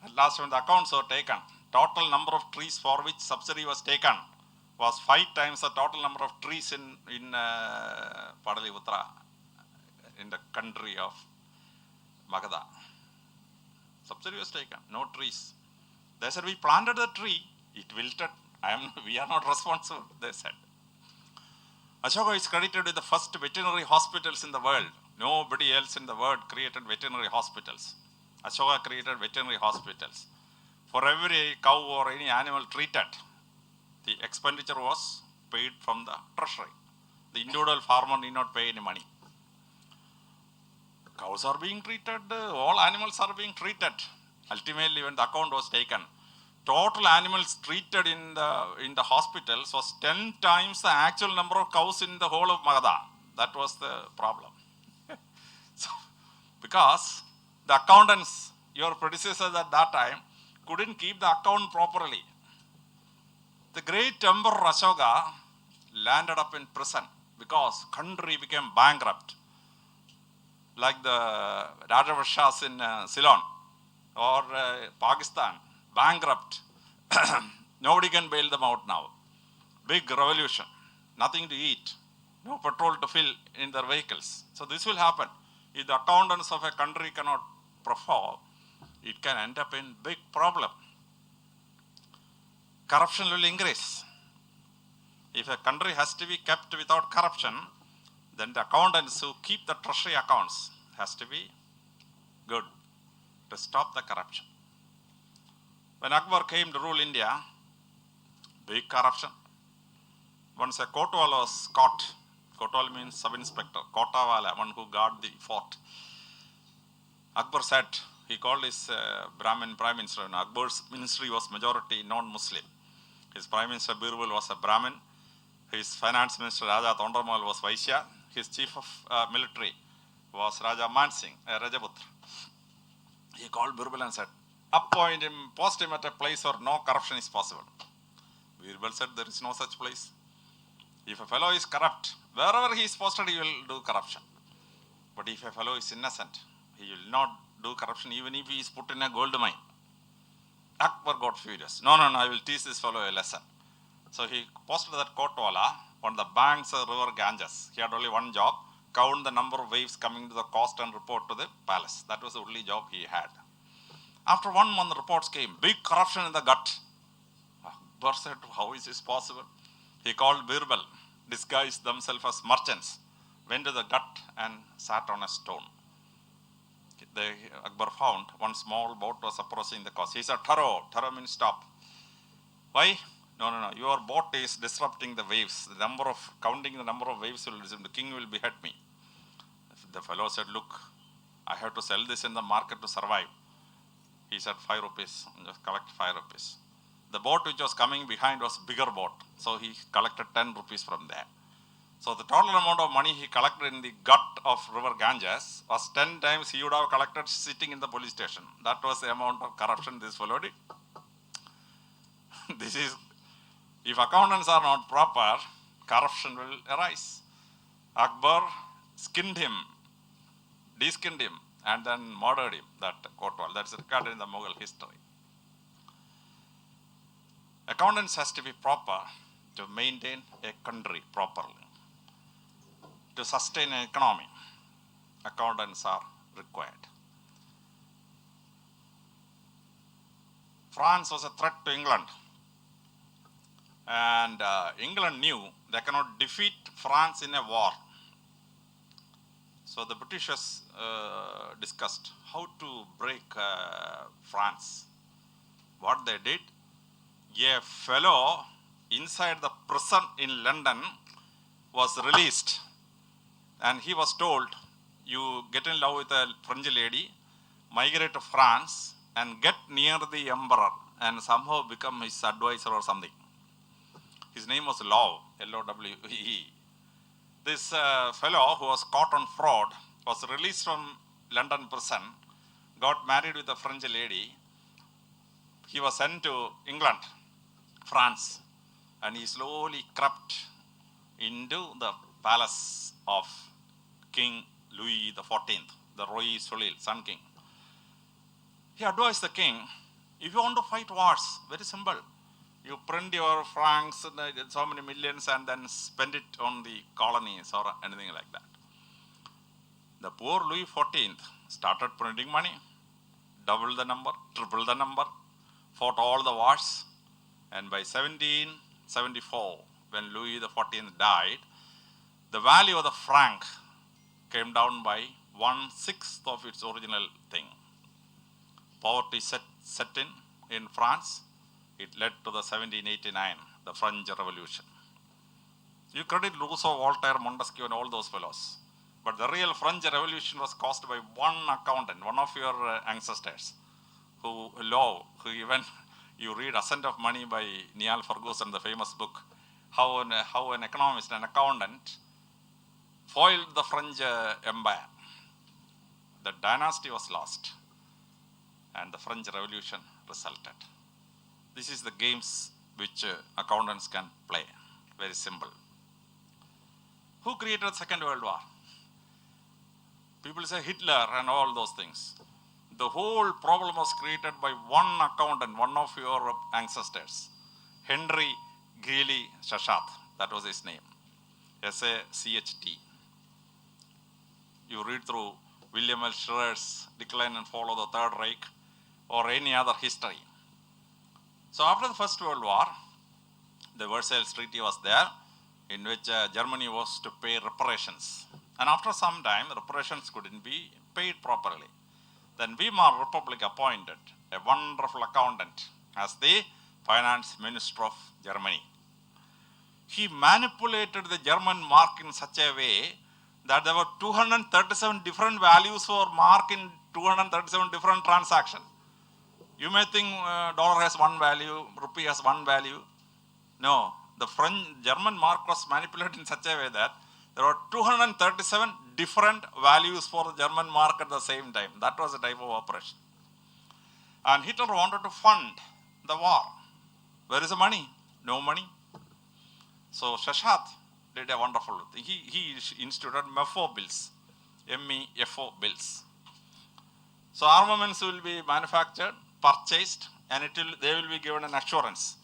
At last, when the accounts were taken, total number of trees for which subsidy was taken was 5 times the total number of trees in Padaliputra, in the country of Magadha. Subsidy was taken, no trees. They said, we planted the tree, it wilted. We are not responsible, they said. Ashoka is credited with the first veterinary hospitals in the world. Nobody else in the world created veterinary hospitals. Ashoka created veterinary hospitals. For every cow or any animal treated, the expenditure was paid from the treasury. The individual farmer need not pay any money. Cows are being treated, all animals are being treated. Ultimately, when the account was taken, total animals treated in the hospitals was 10 times the actual number of cows in the whole of Magadha. That was the problem. So, because the accountants, your predecessors at that time, couldn't keep the account properly. The great emperor Ashoka landed up in prison because country became bankrupt. Like the Rajavashas in Ceylon or Pakistan, bankrupt. Nobody can bail them out now. Big revolution, nothing to eat, no petrol to fill in their vehicles. So this will happen. If the accountants of a country cannot perform, it can end up in big problem. Corruption will increase. If a country has to be kept without corruption, then the accountants who keep the treasury accounts has to be good to stop the corruption. When Akbar came to rule India, big corruption. Once a kotwal was caught. Kotwal means sub-inspector. Kotawala, one who guard the fort. Akbar said, he called his Brahmin prime minister. Akbar's ministry was majority non-Muslim. His prime minister Birbal was a Brahmin. His finance minister Raja Tondramal was Vaishya. His chief of military was Raja Mansingh, Rajaputra. He called Birbal and said, appoint him, post him at a place where no corruption is possible. Birbal said, there is no such place. If a fellow is corrupt, wherever he is posted, he will do corruption. But if a fellow is innocent, he will not do corruption even if he is put in a gold mine. Akbar got furious. No, I will teach this fellow a lesson. So he posted that Kotwala on the banks of river Ganges. He had only one job, count the number of waves coming to the coast and report to the palace. That was the only job he had. After 1 month, reports came, big corruption in the gut. Akbar said, how is this possible? He called Birbal, disguised themselves as merchants, went to the gut and sat on a stone. Akbar found one small boat was approaching the coast. He said, Tharo means stop. Why? No. Your boat is disrupting the waves. Counting the number of waves will resume. The king will behead me. The fellow said, look, I have to sell this in the market to survive. He said, 5 rupees. Just collect 5 rupees. The boat which was coming behind was bigger boat. So he collected 10 rupees from there. So the total amount of money he collected in the gut of river Ganges was 10 times he would have collected sitting in the police station. That was the amount of corruption this fellow did. This is, if accountants are not proper, corruption will arise. Akbar skinned him, de-skinned him, and then murdered him, that Kotwal. That's recorded in the Mughal history. Accountants has to be proper to maintain a country properly. To sustain an economy, accountants are required. France was a threat to England. And England knew they cannot defeat France in a war. So the Britishers discussed how to break France. What they did, a fellow inside the prison in London was released. And he was told, you get in love with a French lady, migrate to France, and get near the emperor, and somehow become his advisor or something. His name was Lowe, L-O-W-E. This fellow who was caught on fraud was released from London prison, got married with a French lady. He was sent to England, France, and he slowly crept into the palace of King Louis XIV, the Roi Soleil, Sun King. He advised the king, if you want to fight wars, very simple. You print your francs, so many millions, and then spend it on the colonies or anything like that. The poor Louis XIV started printing money, doubled the number, tripled the number, fought all the wars, and by 1774, when Louis XIV died, the value of the franc came down by 1/6 of its original thing. Poverty set in France. It led to the 1789, the French Revolution. You credit Rousseau, Voltaire, Montesquieu, and all those fellows. But the real French Revolution was caused by one accountant, one of your ancestors, who even, you read Ascent of Money by Niall Ferguson, the famous book, how an economist, an accountant, foiled the French Empire. The dynasty was lost, and the French Revolution resulted. This is the games which accountants can play. Very simple. Who created the Second World War? People say Hitler and all those things. The whole problem was created by one accountant, one of your ancestors, Henry Greeley Shashat. That was his name. S-A-C-H-T. You read through William L. Schroer's Decline and Fall of the Third Reich or any other history. So after the First World War, the Versailles Treaty was there, in which Germany was to pay reparations. And after some time, reparations couldn't be paid properly. Then Weimar Republic appointed a wonderful accountant as the finance minister of Germany. He manipulated the German mark in such a way that there were 237 different values for mark in 237 different transactions. You may think dollar has one value, rupee has one value. No, the German mark was manipulated in such a way that there were 237 different values for the German mark at the same time. That was the type of operation. And Hitler wanted to fund the war. Where is the money? No money. So Shashat did a wonderful thing. He instituted MEFO bills, MEFO bills. So armaments will be manufactured, purchased, and they will be given an assurance.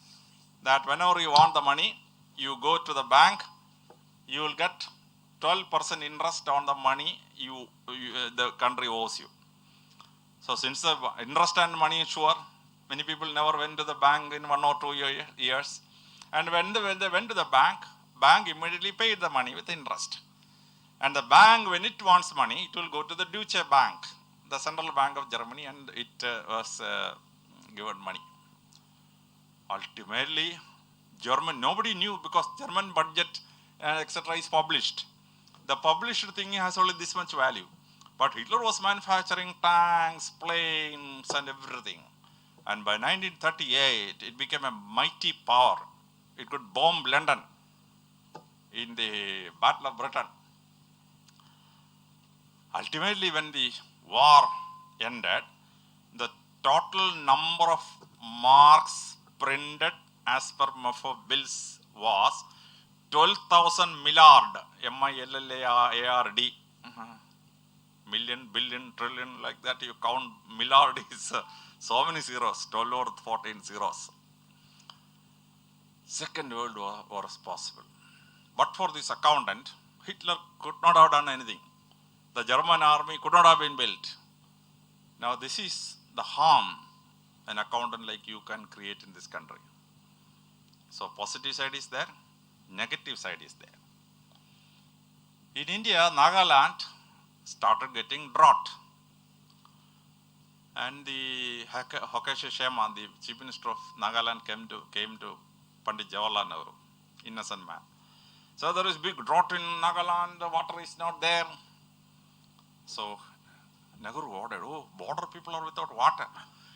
that whenever you want the money, you go to the bank, you will get 12% interest on the money the country owes you. So since the interest and money is sure, many people never went to the bank in 1 or 2 years. And when they went to the bank immediately paid the money with interest. And the bank, when it wants money, it will go to the Deutsche Bank, the central bank of Germany, and it was given money. Ultimately, nobody knew because German budget etc. is published. The published thing has only this much value. But Hitler was manufacturing tanks, planes, and everything. And by 1938, it became a mighty power. It could bomb London in the Battle of Britain. Ultimately, when the war ended, the total number of marks printed as per MFO bills was 12,000 millard, M-I-L-L-A-R-D. Million, billion, trillion, like that you count, millard is so many zeros, 12 or 14 zeros. Second World War was possible. But for this accountant, Hitler could not have done anything. The German army could not have been built. Now this is the harm an accountant like you can create in this country. So positive side is there, negative side is there. In India, Nagaland started getting drought. And the Hokesh Sharma, the Chief Minister of Nagaland, came to Pandit Jawaharlal Nehru, innocent man. So there is big drought in Nagaland, the water is not there. So Nehru ordered, border people are without water.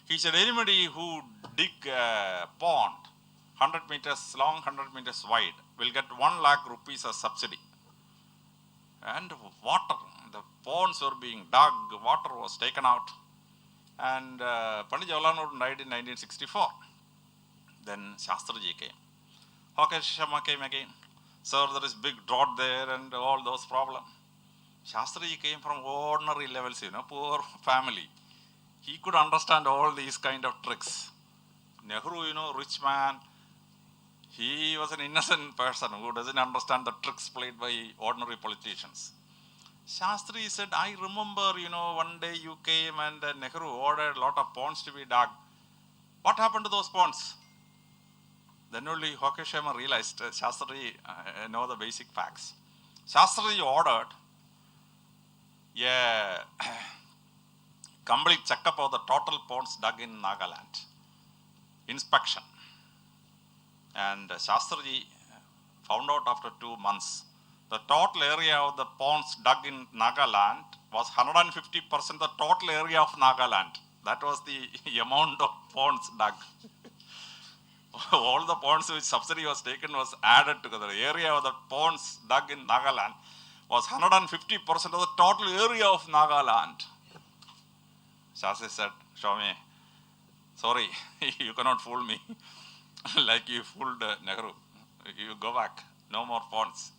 He said, anybody who dig a pond 100 meters long, 100 meters wide will get 1 lakh rupees as subsidy. And water, the ponds were being dug, water was taken out. And Pandit Jawaharlal Nehru died in 1964. Then Shastriji came. Hokesh Sharma came again. Sir, there is big drought there and all those problems. Shastriji came from ordinary levels, poor family. He could understand all these kind of tricks. Nehru, rich man, he was an innocent person who doesn't understand the tricks played by ordinary politicians. Shastri said, I remember, one day you came and Nehru ordered a lot of ponds to be dug. What happened to those ponds? Then only Hokesh Sharma realized Shastri know the basic facts. Shastri ordered a complete checkup of the total ponds dug in Nagaland. Inspection. And Shastriji found out after 2 months, the total area of the ponds dug in Nagaland was 150% the total area of Nagaland. That was the amount of ponds dug. All the ponds which subsidy was taken was added together. The area of the ponds dug in Nagaland was 150% of the total area of Nagaland. Shastri said, Swami, sorry, you cannot fool me like you fooled Nehru. You go back, no more ponds.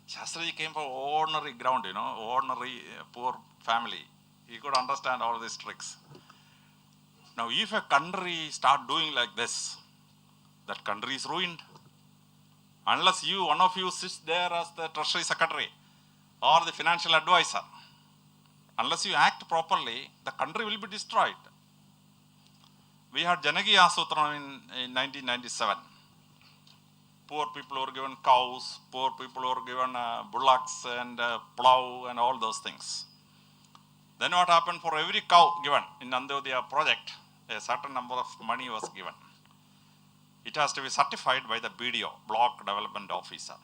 Shastriji came from ordinary ground, ordinary poor family. He could understand all these tricks. Now, if a country start doing like this, that country is ruined. Unless one of you sits there as the treasury secretary or the financial advisor, unless you act properly, the country will be destroyed. We had Janagi Asutram in 1997. Poor people were given cows, poor people were given bullocks and plow and all those things. Then what happened? For every cow given in Andyodaya project, a certain number of money was given. It has to be certified by the BDO, Block Development Officer.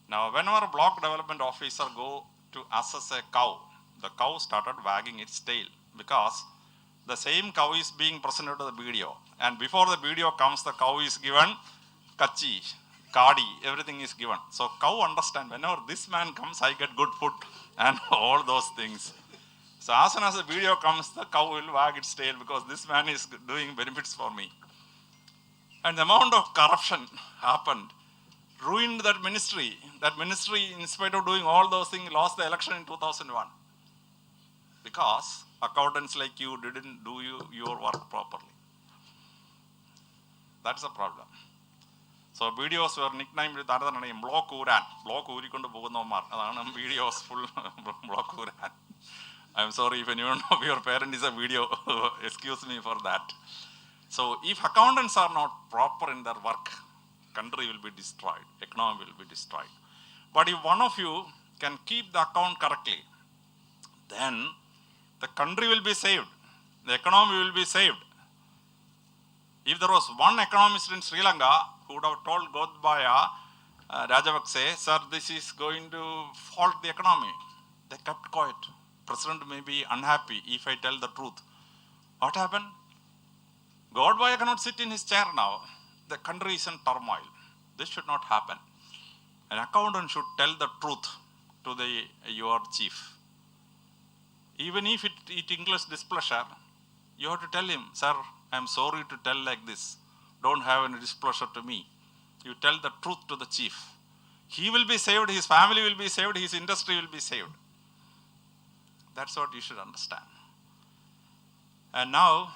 Now, whenever Block Development Officer go to assess a cow, the cow started wagging its tail because the same cow is being presented to the BDO. And before the BDO comes, the cow is given kachi, kadi, everything is given. So cow understand, whenever this man comes, I get good food and all those things. So as soon as the BDO comes, the cow will wag its tail because this man is doing benefits for me. And the amount of corruption happened, ruined that ministry. That ministry, in spite of doing all those things, lost the election in 2001. Because accountants like you didn't do your work properly. That's the problem. So videos were nicknamed with another name, Block Uran. Block Urikundu Bogunomar. Videos full Block Uran. I'm sorry if anyone of your parent is a video. Excuse me for that. So if accountants are not proper in their work, country will be destroyed, economy will be destroyed. But if one of you can keep the account correctly, then the country will be saved, the economy will be saved. If there was one economist in Sri Lanka who would have told Godbaya Rajapakse, sir, this is going to fault the economy, they kept quiet. President may be unhappy if I tell the truth. What happened? Godbaya cannot sit in his chair now. The country is in turmoil. This should not happen. An accountant should tell the truth to your chief. Even if it includes displeasure, you have to tell him, sir, I am sorry to tell like this. Don't have any displeasure to me. You tell the truth to the chief. He will be saved, his family will be saved, his industry will be saved. That's what you should understand. And now,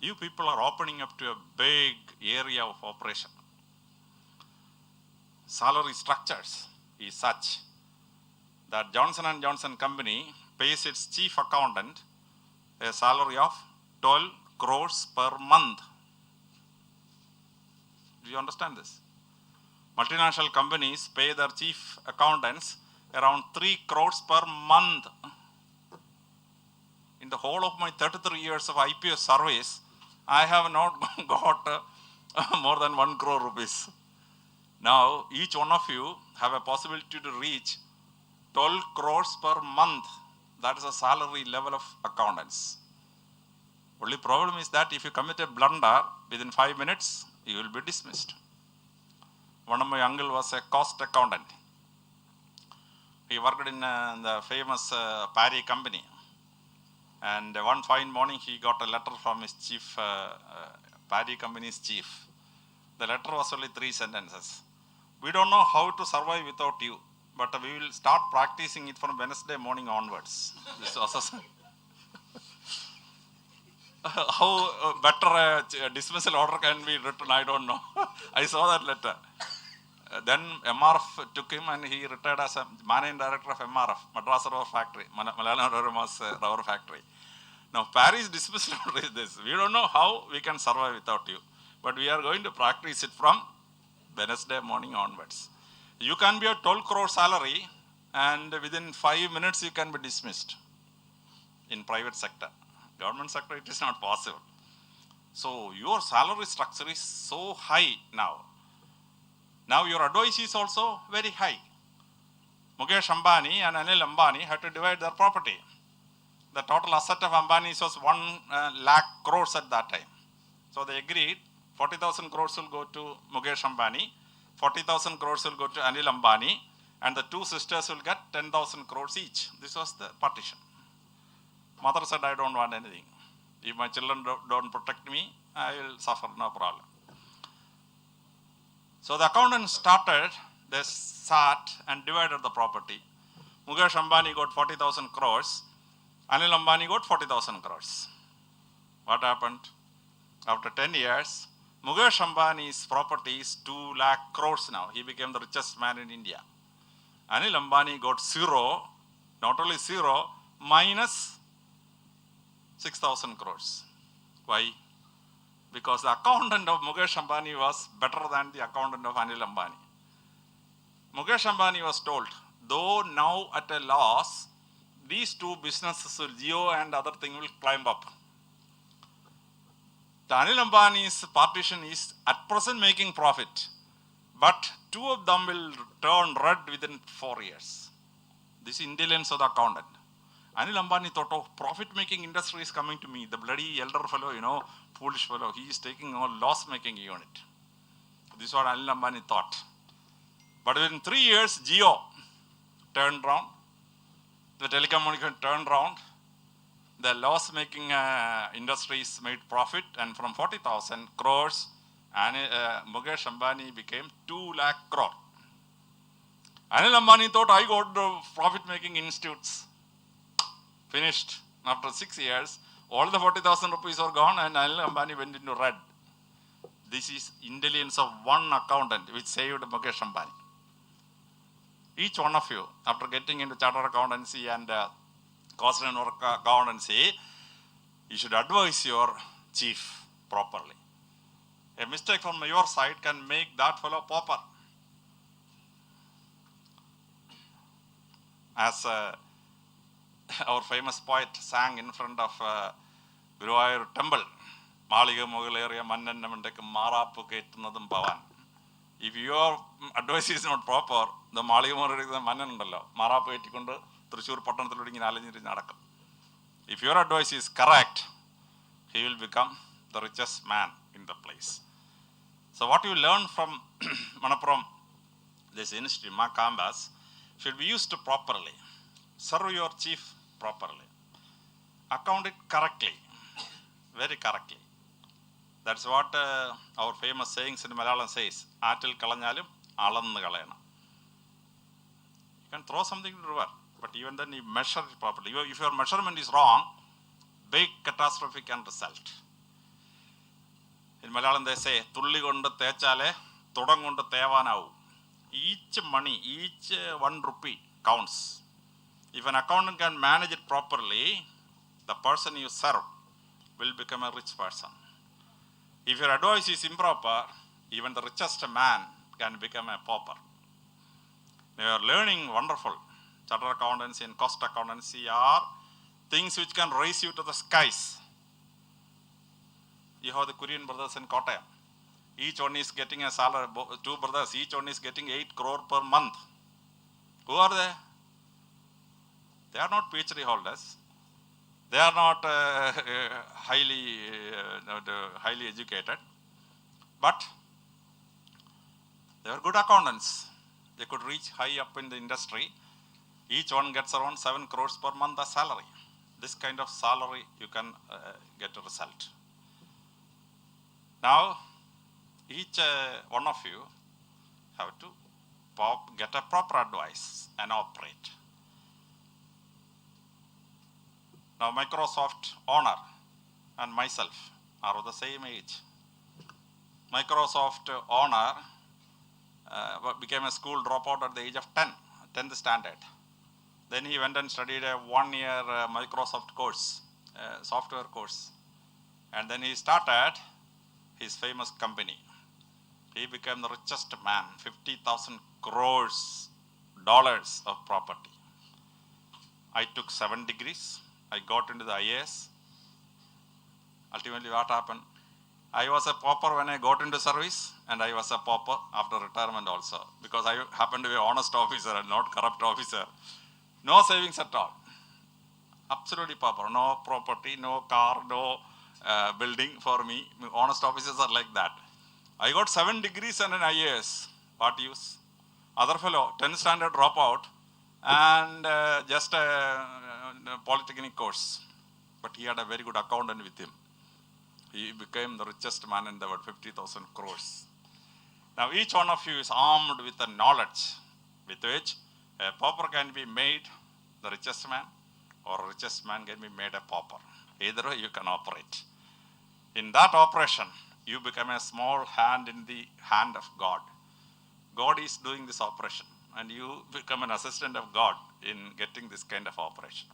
you people are opening up to a big area of operation. Salary structures is such that Johnson & Johnson company pays its chief accountant a salary of 12 crores per month. Do you understand this? Multinational companies pay their chief accountants around 3 crores per month. In the whole of my 33 years of IPO service, I have not got more than 1 crore rupees. Now, each one of you have a possibility to reach 12 crores per month. That is the salary level of accountants. Only problem is that if you commit a blunder, within 5 minutes, you will be dismissed. One of my uncle was a cost accountant. He worked in the famous Parry company. And one fine morning, he got a letter from his chief, Parry company's chief. The letter was only 3 sentences. We don't know how to survive without you, but we will start practicing it from Wednesday morning onwards. This was how better a dismissal order can be written, I don't know. I saw that letter. Then MRF took him and he retired as a managing director of MRF, Madras Rubber Factory, Malayalam Rubber Factory. Now, Paris dismissal order is this. We don't know how we can survive without you, but we are going to practice it from Wednesday morning onwards. You can be a 12 crore salary and within 5 minutes you can be dismissed in private sector. Government sector, it is not possible. So your salary structure is so high now. Now your advice is also very high. Mukesh Ambani and Anil Ambani had to divide their property. The total asset of Ambani was 1 lakh crores at that time. So they agreed 40,000 crores will go to Mukesh Ambani, 40,000 crores will go to Anil Ambani, and the 2 sisters will get 10,000 crores each. This was the partition. Mother said, I don't want anything. If my children don't protect me, I will suffer, no problem. So the accountant started, they sat and divided the property. Mukesh Ambani got 40,000 crores, Anil Ambani got 40,000 crores. What happened? After 10 years, Mukesh Ambani's property is 2 lakh crores now. He became the richest man in India. Anil Ambani got 0, not only 0, minus 6,000 crores. Why? Because the accountant of Mukesh Ambani was better than the accountant of Anil Ambani. Mukesh Ambani was told, though now at a loss, these 2 businesses, Jio and other thing, will climb up. The Anil Ambani's partition is at present making profit, but 2 of them will turn red within 4 years. This is intelligence of the accountant. Anil Ambani thought, oh, profit-making industry is coming to me. The bloody elder fellow, foolish fellow, he is taking a loss-making unit. This is what Anil Ambani thought. But within 3 years, Jio turned round. The telecommunication turned round. The loss-making industries made profit, and from 40,000 crores, Mukesh Ambani became 2 lakh crore. Anil Ambani thought, I got the profit-making institutes. Finished. After 6 years, all the 40,000 rupees are gone and Anil Ambani went into red. This is intelligence of one accountant which saved Mukesh Ambani. Each one of you, after getting into chartered accountancy and cost and work accountancy, you should advise your chief properly. A mistake from your side can make that fellow pauper. As our famous poet sang in front of Guruvayur temple, Maliga Mogaleria Mananamandaka Marapu Ketunadam Bhavan. If your advice is not proper, the Maliga Mogaleria Manandala, Marapu Etikunda, Trishur Patan in Alaji Nadaka. If your advice is correct, he will become the richest man in the place. So what you learn from Manappuram, this institute, MaCampus, should be used properly. Serve your chief properly. Account it correctly, very correctly. That's what our famous sayings in Malayalam says, Atil kalanjalum, alannu kalayana. You can throw something in the river, but even then you measure it properly. If your measurement is wrong, big catastrophe can result. In Malayalam they say, Tulli gonda techale, Todang gonda tevanau. Each money, each 1 rupee counts. If an accountant can manage it properly, the person you serve will become a rich person. If your advice is improper, even the richest man can become a pauper. You are learning wonderful. Chartered accountancy and cost accountancy are things which can raise you to the skies. You have the Korean brothers in Kottayam. Each one is getting a salary, 2 brothers, each one is getting 8 crore per month. Who are they? They are not PhD holders. They are not highly educated. But they are good accountants. They could reach high up in the industry. Each one gets around 7 crores per month as salary. This kind of salary you can get a result. Now, each one of you have to get a proper advice and operate. Now, Microsoft owner and myself are of the same age. Microsoft owner became a school dropout at the age of 10th standard. Then he went and studied a 1-year Microsoft course, software course. And then he started his famous company. He became the richest man, 50,000 crores dollars of property. I took 7 degrees. I got into the IAS. Ultimately, what happened? I was a pauper when I got into service, and I was a pauper after retirement also, because I happened to be an honest officer and not corrupt officer. No savings at all. Absolutely pauper. No property, no car, no building for me. Honest officers are like that. I got 7 degrees and an IAS. What use? Other fellow, 10th standard dropout, and just a polytechnic course. But he had a very good accountant with him. He became the richest man in the world, 50,000 crores. Now each one of you is armed with a knowledge with which a pauper can be made the richest man, or a richest man can be made a pauper. Either way you can operate. In that operation, you become a small hand in the hand of God. God is doing this operation, and you become an assistant of God in getting this kind of operation.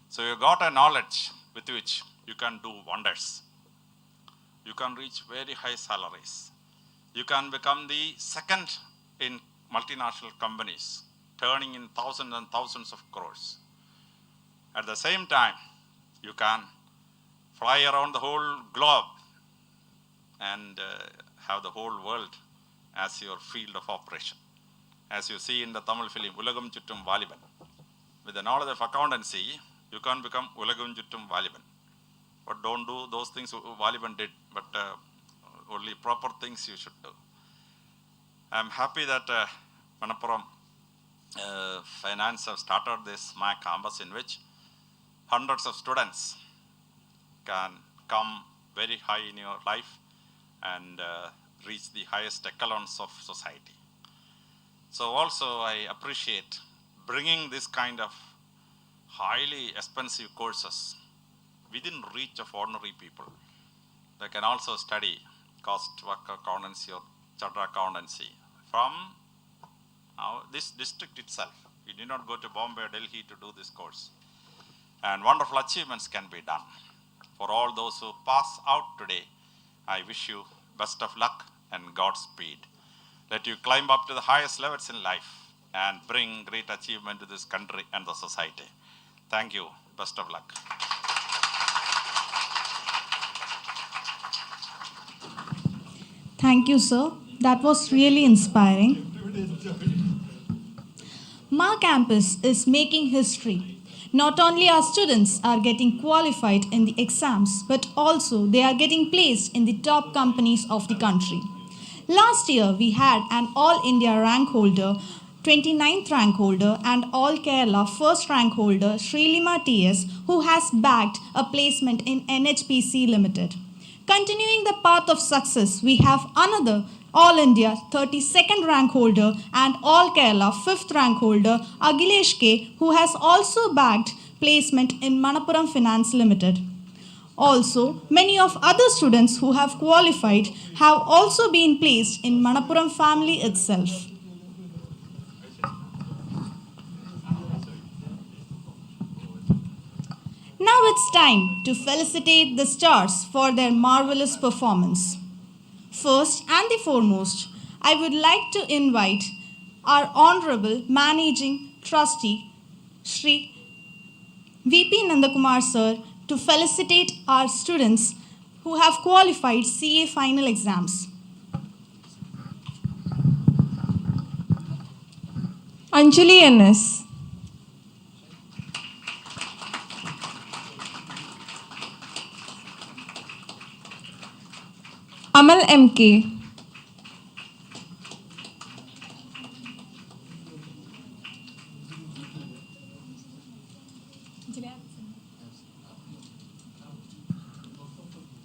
So you got a knowledge with which you can do wonders. You can reach very high salaries. You can become the second in multinational companies, turning in thousands and thousands of crores. At the same time, you can fly around the whole globe and have the whole world as your field of operation. As you see in the Tamil film, Ulagam Chuttum Valiban. With the knowledge of accountancy, you can become Ulagam Chuttum Valiban. But don't do those things Valiban did, but only proper things you should do. I'm happy that Manappuram Finance have started this MaCampus, in which hundreds of students can come very high in your life and reach the highest echelons of society. So also I appreciate bringing this kind of highly expensive courses within reach of ordinary people. They can also study cost work accountancy or charter accountancy from this district itself. You need not go to Bombay or Delhi to do this course. And wonderful achievements can be done. For all those who pass out today, I wish you best of luck and Godspeed. Let you climb up to the highest levels in life and bring great achievement to this country and the society. Thank you. Best of luck. Thank you, sir. That was really inspiring. MaCampus is making history. Not only our students are getting qualified in the exams, but also they are getting placed in the top companies of the country. Last year, we had an All India rank holder, 29th rank holder, and All Kerala first rank holder, Srilima TS, who has bagged a placement in NHPC Limited. Continuing the path of success, we have another All India 32nd rank holder and All Kerala 5th rank holder Akhilesh K, who has also bagged placement in Manappuram Finance Limited. Also, many of other students who have qualified have also been placed in Manappuram family itself. Now it's time to felicitate the stars for their marvelous performance. First and the foremost, I would like to invite our Honorable Managing Trustee, Shri VP Nandakumar Sir, to felicitate our students who have qualified CA final exams. Anjali NS. Amal MK.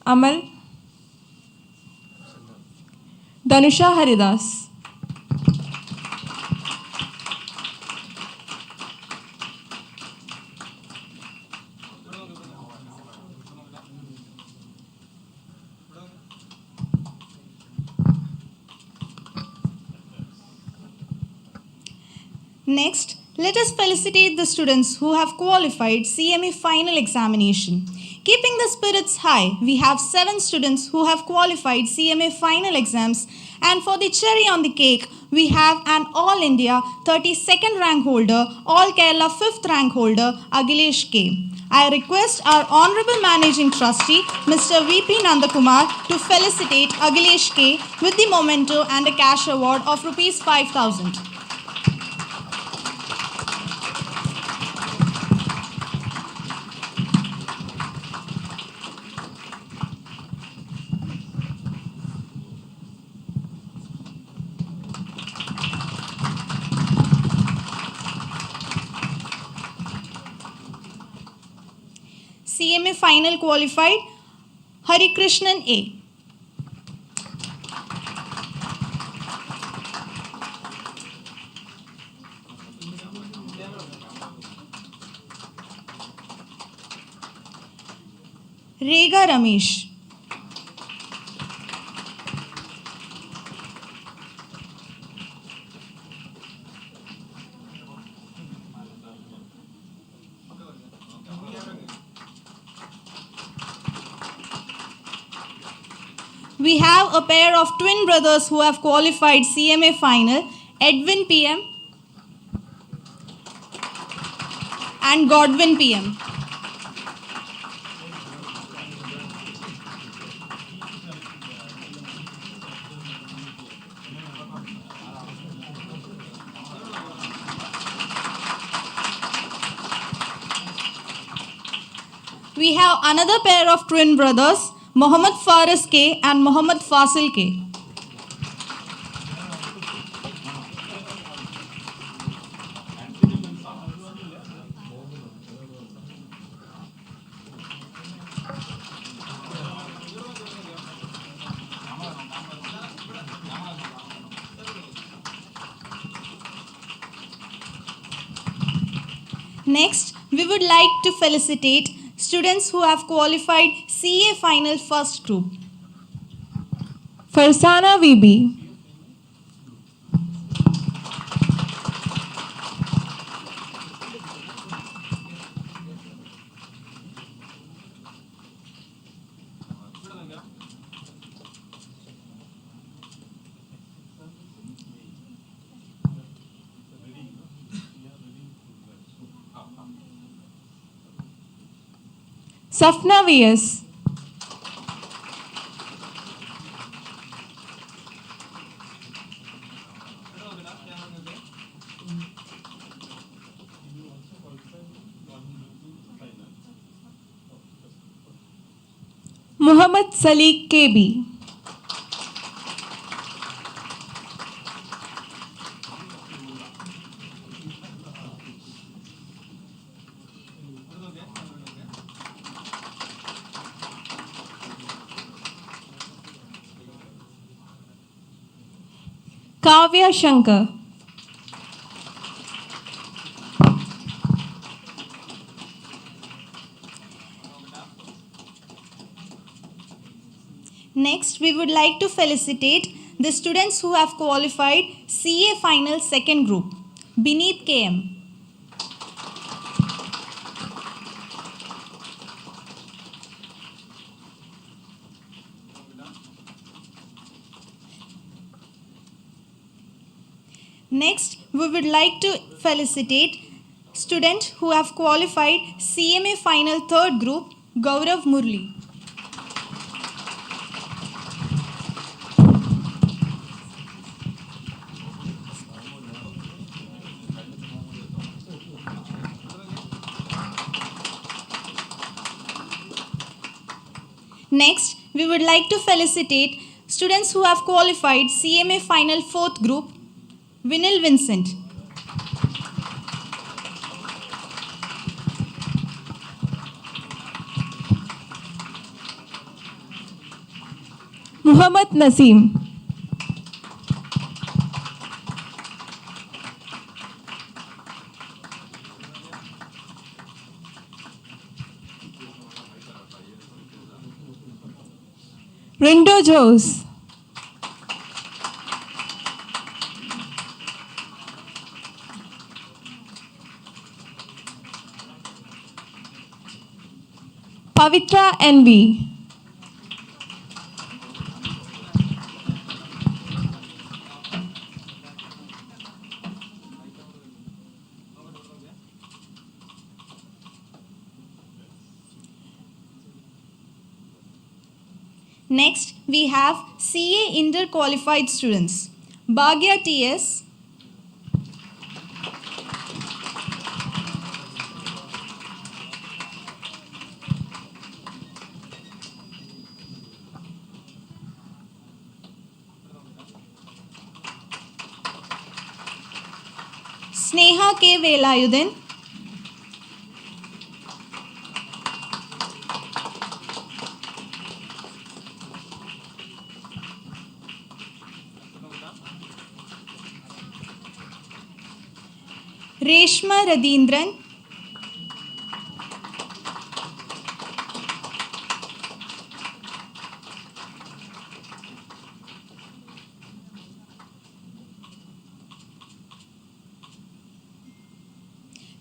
Amal. Danusha Haridas. Next, let us felicitate the students who have qualified CMA final examination. Keeping the spirits high, we have 7 students who have qualified CMA final exams, and for the cherry on the cake, we have an All India 32nd rank holder, All Kerala 5th rank holder, Akhilesh K. I request our Honorable Managing Trustee, Mr. VP Nandakumar, to felicitate Akhilesh K with the memento and a cash award of Rs 5,000. CMA final qualified, Hari Krishnan A. Rega Ramesh. We have a pair of twin brothers who have qualified CMA final, Edwin PM and Godwin PM. We have another pair of twin brothers, Mohammad Faris K and Mohammad Fasil K. Next, we would like to felicitate students who have qualified CA Final First Group. Farsana VB. Safna VS. Muhammad Saliq KB. Kavya Shankar. Next, we would like to felicitate the students who have qualified CA Final Second Group, Beneath KM. Next, we would like to felicitate students who have qualified CMA Final Third Group, Gaurav Murli. Next, we would like to felicitate students who have qualified CMA Final Fourth Group, Vinil Vincent. Muhammad Naseem. Rindo Jose. Pavitra NV. Next, we have CA Inter-Qualified students, Bhagya TS, Sneha K. Velayudan, Reshma Radindran,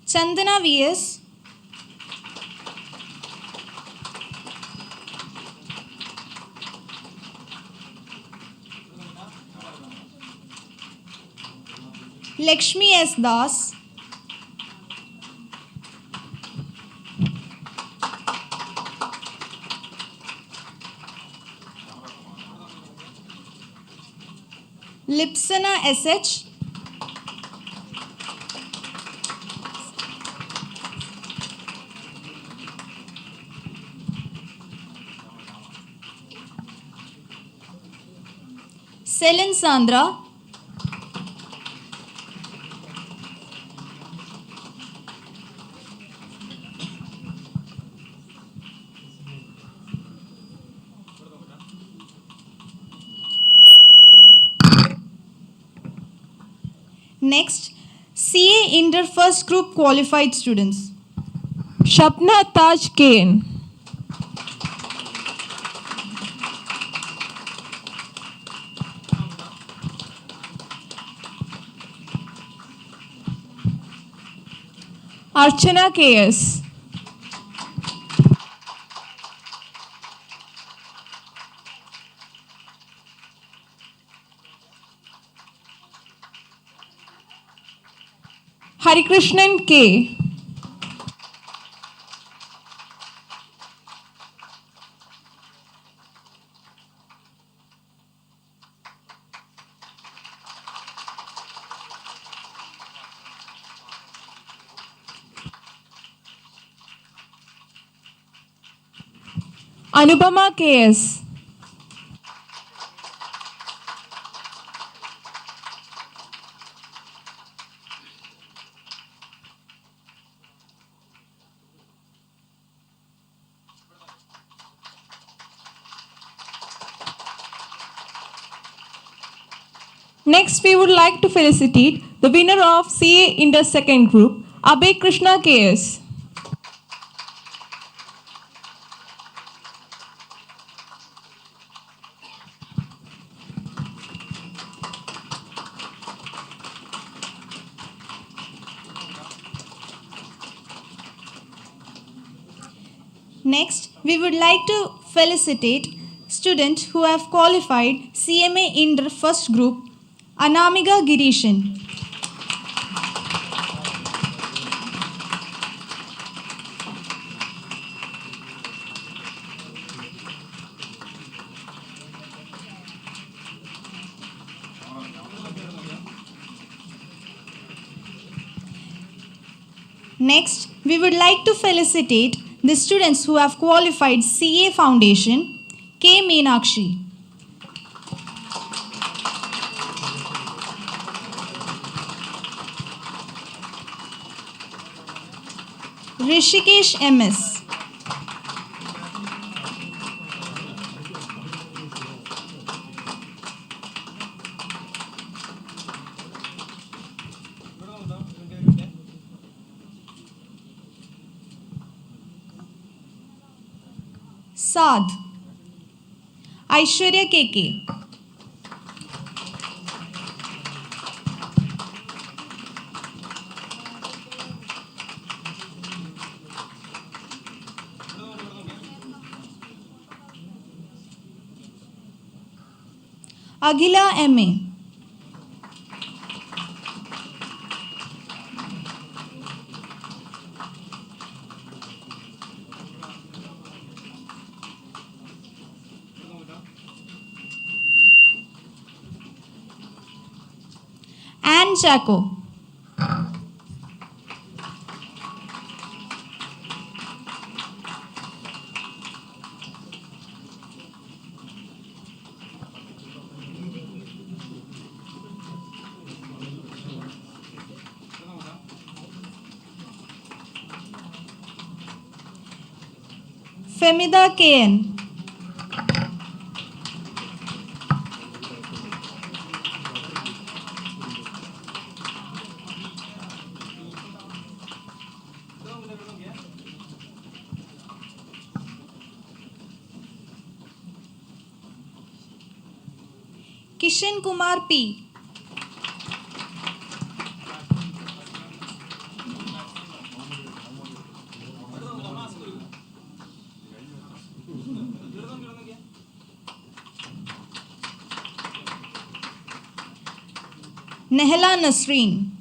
Chandana VS, Lakshmi S. Das, Lipsana SH, Selin Sandra, Next, CA Inter First Group Qualified students, Shapna Taj Kane. Archana KS. Harikrishnan K. Anupama KS. Next, we would like to felicitate the winner of CA Inter Second Group, Abhay Krishna KS. Next, we would like to felicitate students who have qualified CMA Inter First Group, Anamiga Girishan. Next, we would like to felicitate the students who have qualified CA Foundation, K. Meenakshi. Rishikesh MS. Sadh. Aishwarya KK. Aghila MA. Anne Chaco. Femida KN. Kishan Kumar P. Nehla Nasreen.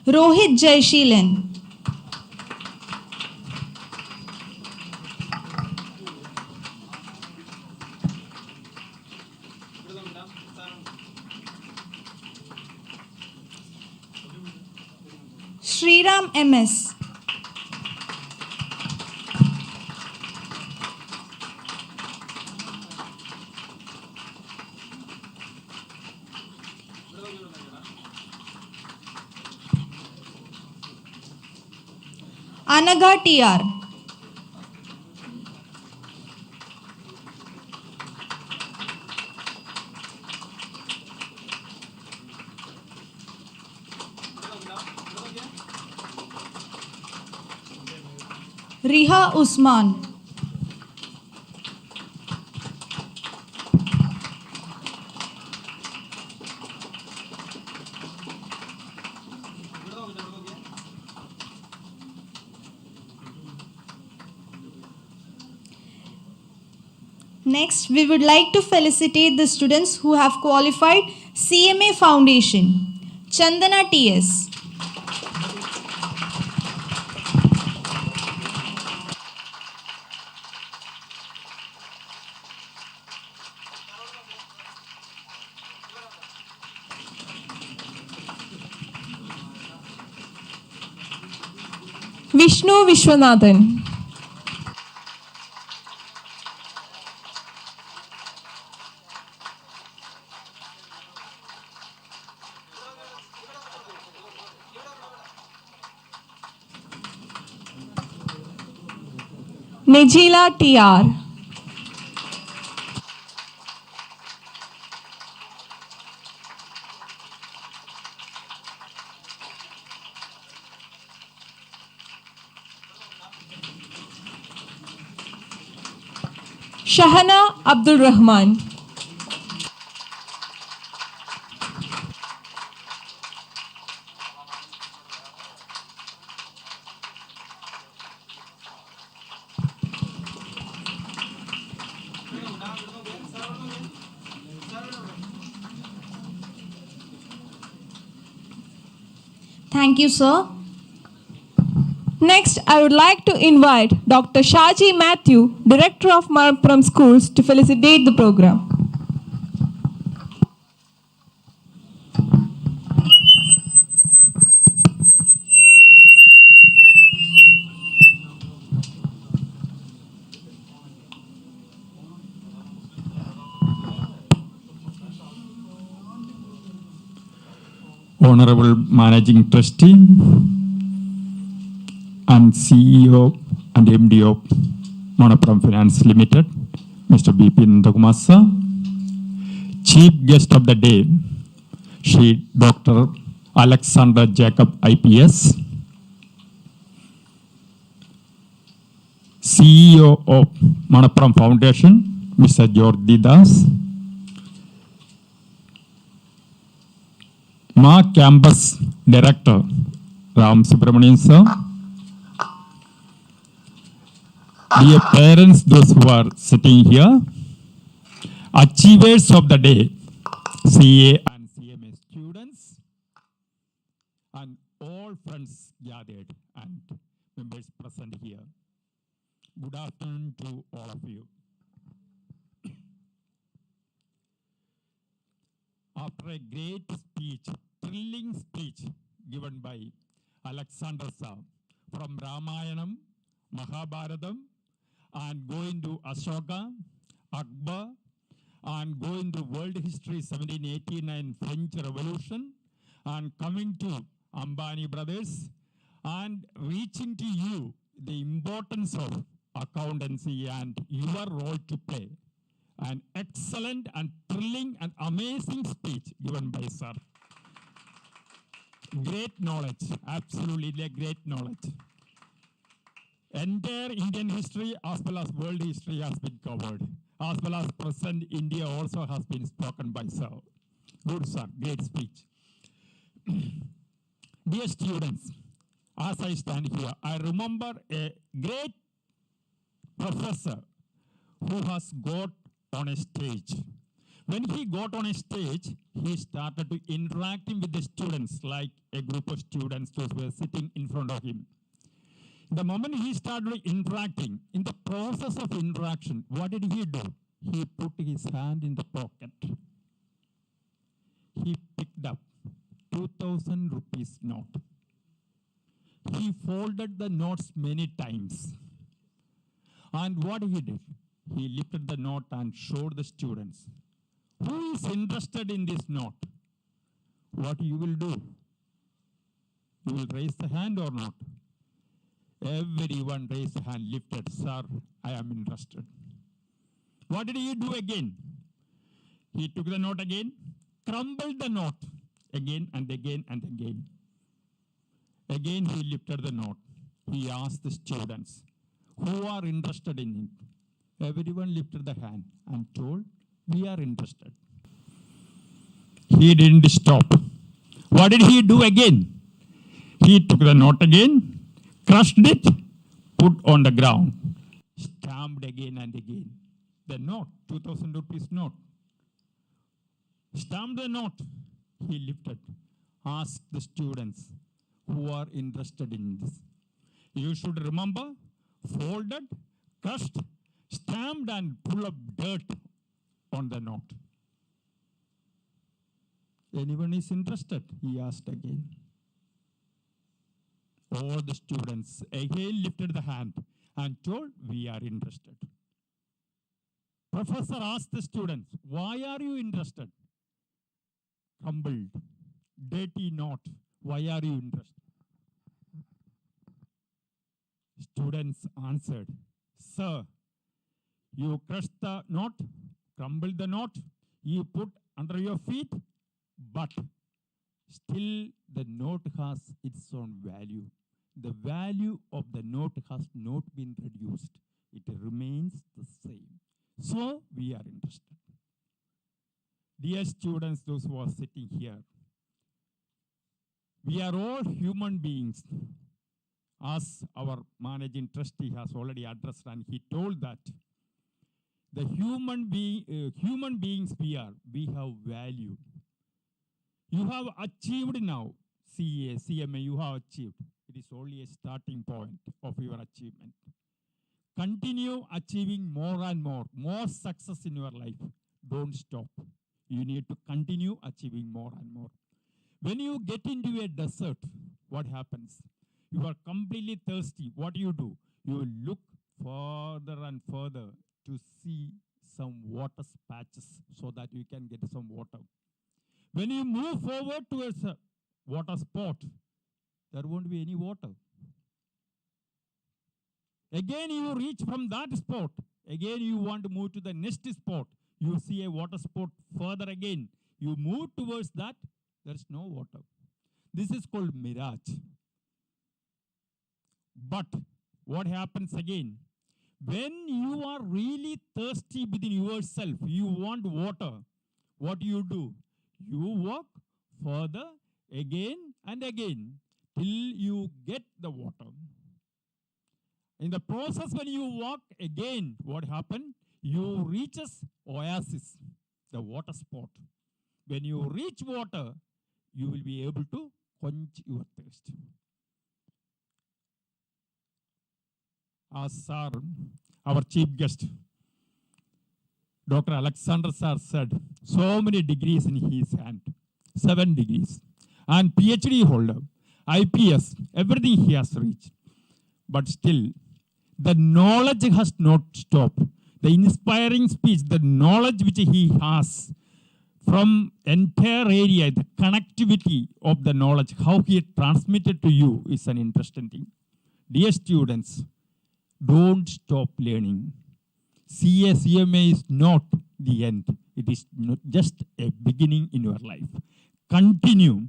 Rohit Jaishilan. Sriram MS. Anaga TR. Riha Usman. Next, we would like to felicitate the students who have qualified CMA Foundation. Chandana TS. Vishnu Vishwanathan. Nejila TR. Shahana Abdul Rahman. Thank you, sir. Next, I would like to invite Dr. Shaji Matthew, Director of Manappuram Schools, to felicitate the program. Honorable Managing Trustee and CEO and MD of Manappuram Finance Limited, Mr. BP Nandakumar, Chief Guest of the Day, Shri Dr. Alexander Jacob IPS, CEO of Manappuram Foundation, Mr. Jordi Das, MaCampus Director, Ram Subramanian sir, dear parents, those who are sitting here, achievers of the day, CA and CMA students, and all friends gathered and members present here. Good afternoon to all of you. After a great speech, thrilling speech given by Alexander sir from Ramayanam, Mahabharatam, and going to Ashoka, Akbar, and going to world history 1789 French Revolution, and coming to Ambani brothers, and reaching to you the importance of accountancy and your role to play. An excellent and thrilling and amazing speech given by sir. Great knowledge, absolutely great knowledge. Entire Indian history as well as world history has been covered, as well as present India also has been spoken by sir. Good sir, great speech. Dear students, as I stand here, I remember a great professor who has got on a stage. When he got on a stage, he started to interacting with the students like a group of students who were sitting in front of him. The moment he started interacting, in the process of interaction, what did he do? He put his hand in the pocket. He picked up 2,000 rupees note. He folded the notes many times. And what he did? He lifted the note and showed the students. Who is interested in this note? What you will do? You will raise the hand or not? Everyone raised the hand, lifted. Sir, I am interested. What did he do again? He took the note again, crumbled the note again and again and again. Again he lifted the note. He asked the students, who are interested in it. Everyone lifted the hand and told, we are interested. He didn't stop. What did he do again? He took the note again, crushed it, put on the ground, stamped again and again. The note, 2000 rupees note. Stamped the note, he lifted, asked the students who are interested in this. You should remember, folded, crushed, stamped and pull up dirt on the note. Anyone is interested? He asked again. All the students again lifted the hand and told, we are interested. Professor asked the students, why are you interested? Crumbled, dirty note. Why are you interested? Students answered, sir, you crushed the note, crumbled the note, you put under your feet, but still the note has its own value. The value of the note has not been reduced. It remains the same. So we are interested. Dear students, those who are sitting here, we are all human beings. As our managing trustee has already addressed, and he told that the human beings we have value. You have achieved now, CA, CMA, you have achieved. It is only a starting point of your achievement. Continue achieving more and more success in your life. Don't stop. You need to continue achieving more and more. When you get into a desert, what happens? You are completely thirsty. What do? You will look further and further to see some water patches so that you can get some water. When you move forward towards a water spot, there won't be any water. Again, you reach from that spot. Again, you want to move to the next spot. You see a water spot further again. You move towards that, there's no water. This is called mirage. But what happens again? When you are really thirsty within yourself, you want water, what do? You walk further again and again till you get the water. In the process, when you walk again, what happens? You reaches oasis, the water spot. When you reach water, you will be able to quench your thirst. As our chief guest, Dr. Alexander Sir said, so many degrees in his hand, 7 degrees, and PhD holder, IPS, everything he has reached. But still, the knowledge has not stopped. The inspiring speech, the knowledge which he has from entire area, the connectivity of the knowledge, how he transmitted to you is an interesting thing. Dear students, don't stop learning. CA, CMA is not the end. It is not just a beginning in your life. Continue.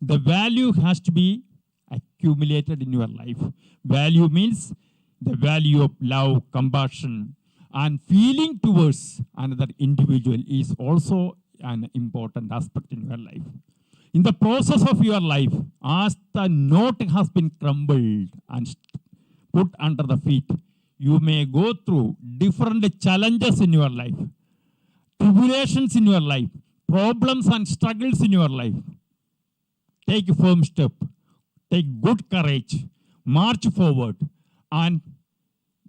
The value has to be accumulated in your life. Value means the value of love, compassion, and feeling towards another individual is also an important aspect in your life. In the process of your life, as the note has been crumbled and put under the feet, you may go through different challenges in your life, tribulations in your life, problems and struggles in your life. Take a firm step, take good courage, march forward, and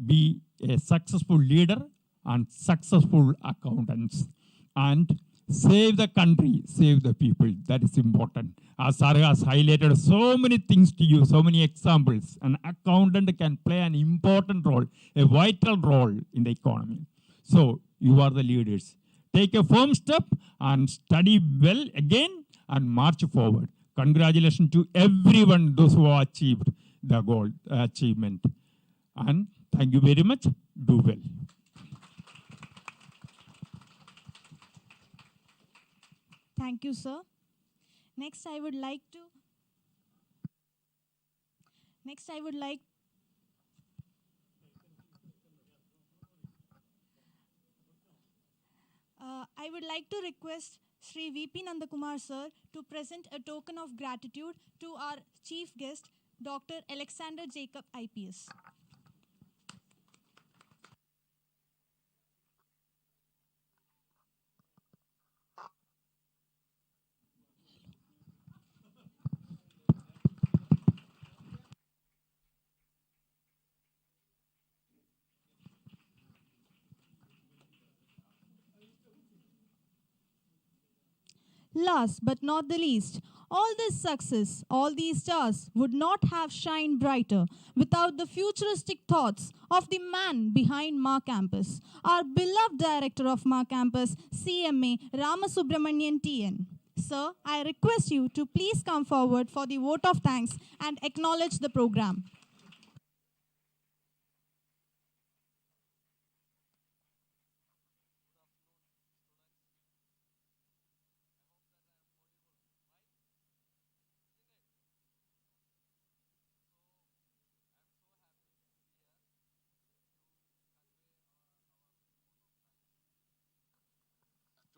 be a successful leader and successful accountants. And save the country, save the people. That is important. As Sar has highlighted so many things to you, so many examples. An accountant can play an important role, a vital role in the economy. So you are the leaders. Take a firm step and study well again and march forward. Congratulations to everyone, those who have achieved the goal, achievement. And thank you very much. Do well. Thank you, sir. Next, I would like I would like to request Sri V.P. Nandakumar sir to present a token of gratitude to our chief guest, Dr. Alexander Jacob, IPS. Last but not the least, all this success, all these stars would not have shined brighter without the futuristic thoughts of the man behind MaCampus, our beloved director of MaCampus, CMA Ramasubramanian TN. Sir, I request you to please come forward for the vote of thanks and acknowledge the program.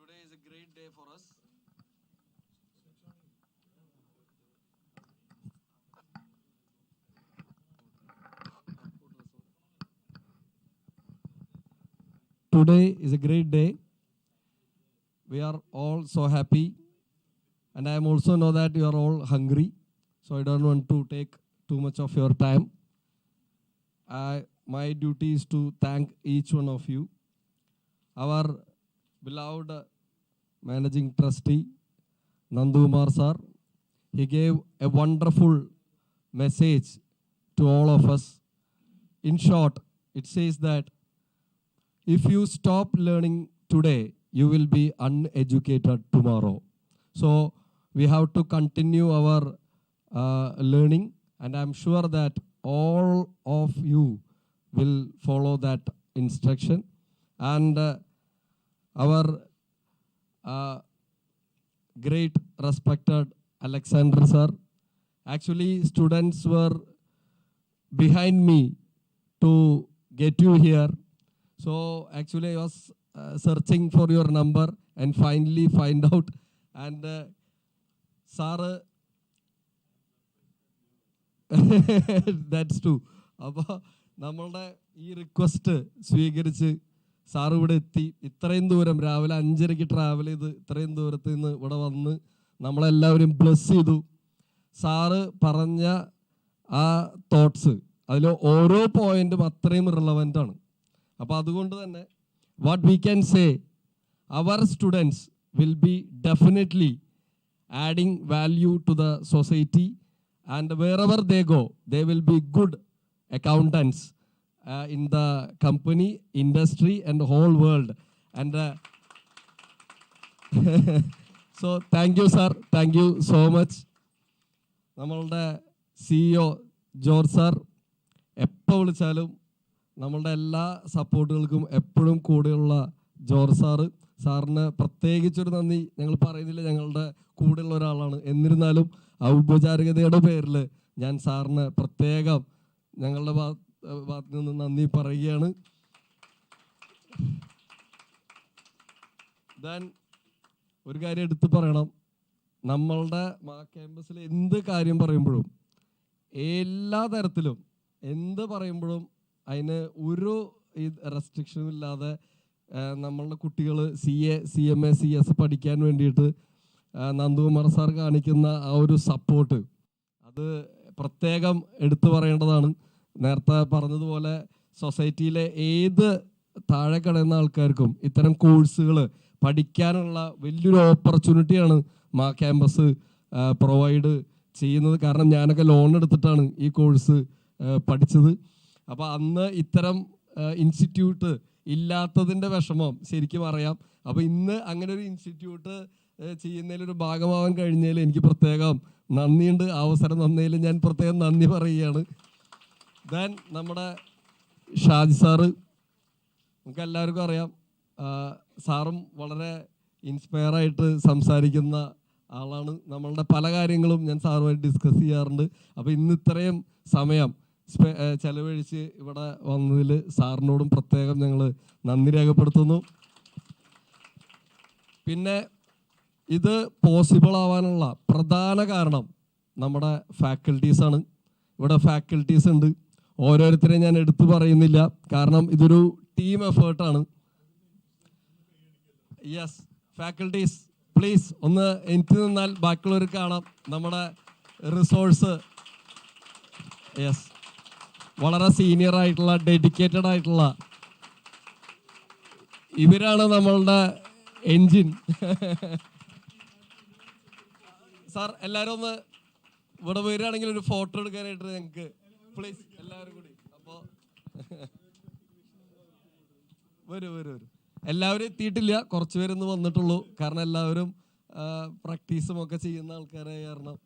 Today is a great day for us. Today is a great day. We are all so happy. And I am also know that you are all hungry. So I don't want to take too much of your time. My duty is to thank each one of you. Our beloved Managing Trustee, Nandukumar sir, he gave a wonderful message to all of us. In short, it says that if you stop learning today, you will be uneducated tomorrow. So we have to continue our learning, and I'm sure that all of you will follow that instruction. And our great respected Alexander sir, actually students were behind me to get you here. So actually I was searching for your number and finally find out. And sir, that's true. അപ്പോൾ നമ്മളുടെ ഈ request സ്വീകരിച്ച് sir ഇവിടെ എത്തി, ഇത്രയും ദൂരം രാവിലെ 5:30 travel ചെയ്ത് ഇത്രയും ദൂരത്ത് നിന്ന് ഇവിടെ വന്ന് നമ്മളെല്ലാവരും ബ്ലെസ് ചെയ്തു. സാറ് പറഞ്ഞ ആ തോട്ട്സ്, അതിൽ ഓരോ പോയിന്റും അത്രയും റിലവൻ്റ് ആണ്. അപ്പോൾ അതുകൊണ്ട് തന്നെ what we can say, our students will be definitely adding value to the society, and wherever they go, they will be good accountants in the company, industry, and the whole world. And so thank you sir, thank you so much. നമ്മളുടെ CEO George sir എപ്പോൾ വിളിച്ചാലും നമ്മളുടെ എല്ലാ സപ്പോർട്ടുകൾക്കും എപ്പോഴും കൂടെയുള്ള George സാറിന് പ്രത്യേകിച്ചൊരു നന്ദി ഞങ്ങൾ പറയുന്നില്ല, ഞങ്ങളുടെ കൂടെയുള്ള ഒരാളാണ്. എന്നിരുന്നാലും ഔപചാരികതയുടെ പേരിൽ ഞാൻ സാറിന് പ്രത്യേകം ഞങ്ങളുടെ ഭാഗത്ത് നിന്ന് നന്ദി പറയുകയാണ്. ദെൻ ഒരു കാര്യം എടുത്ത് പറയണം, നമ്മളുടെ MaCampusൽ എന്ത് കാര്യം പറയുമ്പോഴും എല്ലാ തരത്തിലും എന്ത് പറയുമ്പോഴും അതിന് ഒരു റെസ്ട്രിക്ഷനും ഇല്ലാതെ നമ്മളുടെ കുട്ടികൾ CA, CMA, CS പഠിക്കാൻ വേണ്ടിയിട്ട് നന്ദകുമാർ സാർ കാണിക്കുന്ന ആ ഒരു സപ്പോർട്ട്, അത് പ്രത്യേകം എടുത്തു പറയേണ്ടതാണ്. നേരത്തെ പറഞ്ഞതുപോലെ സൊസൈറ്റിയിലെ ഏത് താഴെ കിടന്ന ആൾക്കാർക്കും ഇത്തരം കോഴ്സുകൾ പഠിക്കാനുള്ള വലിയൊരു ഓപ്പർച്യൂണിറ്റിയാണ് MaCampus പ്രൊവൈഡ് ചെയ്യുന്നത്. കാരണം ഞാനൊക്കെ ലോൺ എടുത്തിട്ടാണ് ഈ കോഴ്സ് പഠിച്ചത്. അപ്പോൾ അന്ന് ഇത്തരം ഇൻസ്റ്റിറ്റ്യൂട്ട് ഇല്ലാത്തതിൻ്റെ വിഷമം ശരിക്കും അറിയാം. അപ്പോൾ ഇന്ന് അങ്ങനെ ഒരു ഇൻസ്റ്റിറ്റ്യൂട്ട് ചെയ്യുന്നതിലൊരു ഭാഗമാവാൻ കഴിഞ്ഞതിൽ എനിക്ക് പ്രത്യേകം നന്ദിയുണ്ട്. അവസരം തന്നതിൽ ഞാൻ പ്രത്യേകം നന്ദി പറയുകയാണ്. ദെൻ നമ്മുടെ ഷാജി സാറ്, നമുക്ക് എല്ലാവർക്കും അറിയാം, സാറും വളരെ ഇൻസ്പയറായിട്ട് സംസാരിക്കുന്ന ആളാണ്. നമ്മളുടെ പല കാര്യങ്ങളും ഞാൻ സാറുമായിട്ട് ഡിസ്കസ് ചെയ്യാറുണ്ട്. അപ്പോൾ ഇന്ന് ഇത്രയും സമയം ചെലവഴിച്ച് ഇവിടെ വന്നതിൽ സാറിനോടും പ്രത്യേകം ഞങ്ങൾ നന്ദി രേഖപ്പെടുത്തുന്നു. പിന്നെ ഇത് പോസിബിൾ ആവാനുള്ള പ്രധാന കാരണം നമ്മുടെ ഫാക്കൽറ്റീസാണ്. ഇവിടെ ഫാക്കൽറ്റീസ് ഉണ്ട്, ഓരോരുത്തരെയും ഞാൻ എടുത്തു പറയുന്നില്ല, കാരണം ഇതൊരു ടീം എഫേർട്ടാണ്. യെസ്, ഫാക്കൽറ്റീസ് പ്ലീസ് ഒന്ന് എനിക്ക് നിന്നാൽ ബാക്കിയുള്ളവർ കാണാം നമ്മുടെ റിസോഴ്സ്. യെസ്, വളരെ സീനിയർ ആയിട്ടുള്ള ഡെഡിക്കേറ്റഡ് ആയിട്ടുള്ള ഇവരാണ് നമ്മളുടെ എൻജിൻ. സാർ എല്ലാവരും ഒന്ന് ഇവിടെ വരികയാണെങ്കിൽ ഒരു ഫോട്ടോ എടുക്കാനായിട്ട് ഞങ്ങൾക്ക് പ്ലീസ് എല്ലാവരും കൂടി. അപ്പോൾ വരും എല്ലാവരും എത്തിയിട്ടില്ല, കുറച്ച് പേരൊന്ന് വന്നിട്ടുള്ളൂ, കാരണം എല്ലാവരും പ്രാക്ടീസും ഒക്കെ ചെയ്യുന്ന ആൾക്കാരായ കാരണം.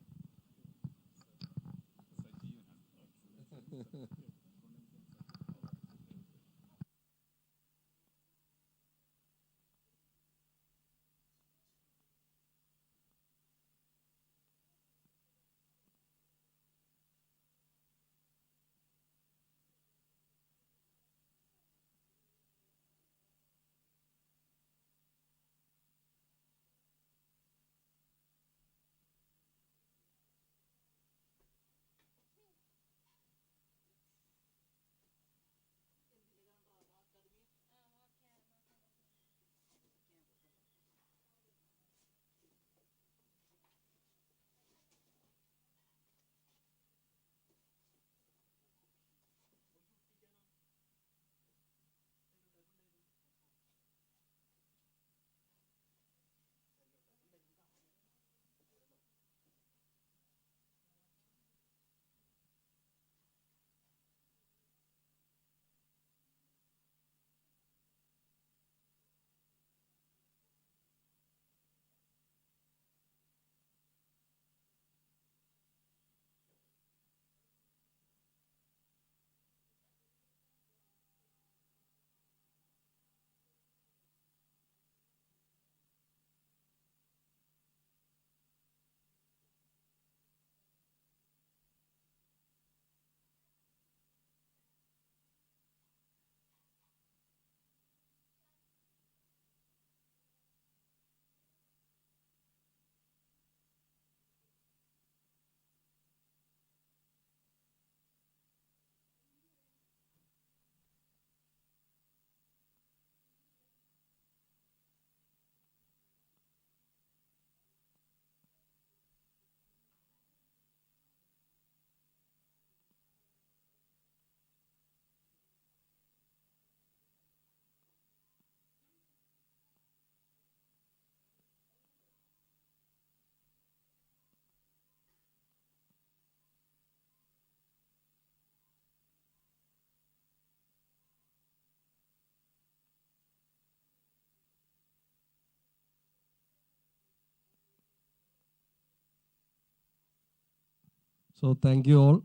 So thank you all.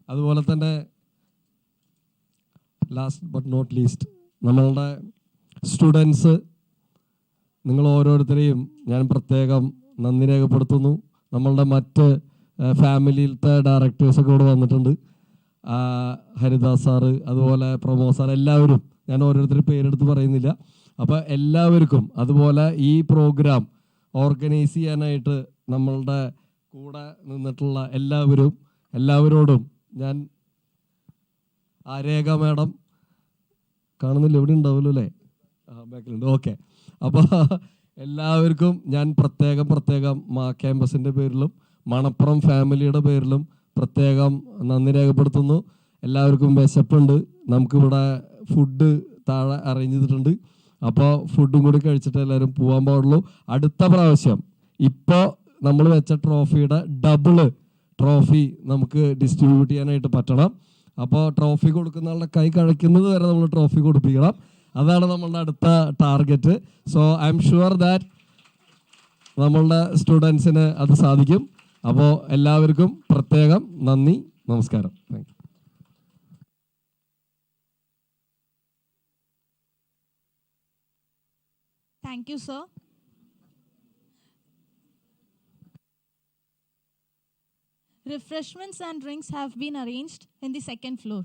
അതുപോലെ തന്നെ ലാസ്റ്റ് ബട്ട് നോട്ട് ലീസ്റ്റ് നമ്മളുടെ സ്റ്റുഡൻസ്, നിങ്ങൾ ഓരോരുത്തരെയും ഞാൻ പ്രത്യേകം നന്ദി രേഖപ്പെടുത്തുന്നു. നമ്മളുടെ മറ്റ് ഫാമിലിയിലത്തെ ഡയറക്ടേഴ്സൊക്കെ ഇവിടെ വന്നിട്ടുണ്ട്, ഹരിദാസ് സാറ്, അതുപോലെ പ്രമോദ് സാർ, എല്ലാവരും ഞാൻ ഓരോരുത്തരും പേരെടുത്ത് പറയുന്നില്ല. അപ്പോൾ എല്ലാവർക്കും, അതുപോലെ ഈ പ്രോഗ്രാം ഓർഗനൈസ് ചെയ്യാനായിട്ട് നമ്മളുടെ കൂടെ നിന്നിട്ടുള്ള എല്ലാവരോടും ഞാൻ, രേഖ മാഡം കാണുന്നില്ല, എവിടെ ഉണ്ടാവുമല്ലോ അല്ലേ, ബാക്കിലുണ്ട്, ഓക്കെ. അപ്പോൾ എല്ലാവർക്കും ഞാൻ പ്രത്യേകം MaCampusൻ്റെ പേരിലും മണപ്പുറം ഫാമിലിയുടെ പേരിലും പ്രത്യേകം നന്ദി രേഖപ്പെടുത്തുന്നു. എല്ലാവർക്കും വിശപ്പുണ്ട്, നമുക്കിവിടെ ഫുഡ് താഴെ അറേഞ്ച് ചെയ്തിട്ടുണ്ട്. അപ്പോൾ ഫുഡും കൂടി കഴിച്ചിട്ട് എല്ലാവരും പോകാൻ പാടുള്ളൂ. അടുത്ത പ്രാവശ്യം ഇപ്പോൾ നമ്മൾ വെച്ച ട്രോഫിയുടെ ഡബിള് ട്രോഫി നമുക്ക് ഡിസ്ട്രിബ്യൂട്ട് ചെയ്യാനായിട്ട് പറ്റണം. അപ്പോൾ ട്രോഫി കൊടുക്കുന്ന ആളുടെ കൈ കഴിക്കുന്നത് വരെ നമ്മൾ ട്രോഫി കൊടുപ്പിക്കണം. അതാണ് നമ്മളുടെ അടുത്ത target. So I am sure that നമ്മളുടെ സ്റ്റുഡൻസിന് അത് സാധിക്കും. അപ്പോൾ എല്ലാവർക്കും പ്രത്യേകം നന്ദി, നമസ്കാരം. Thank you. Thank you, sir. Refreshments and drinks have been arranged in the second floor.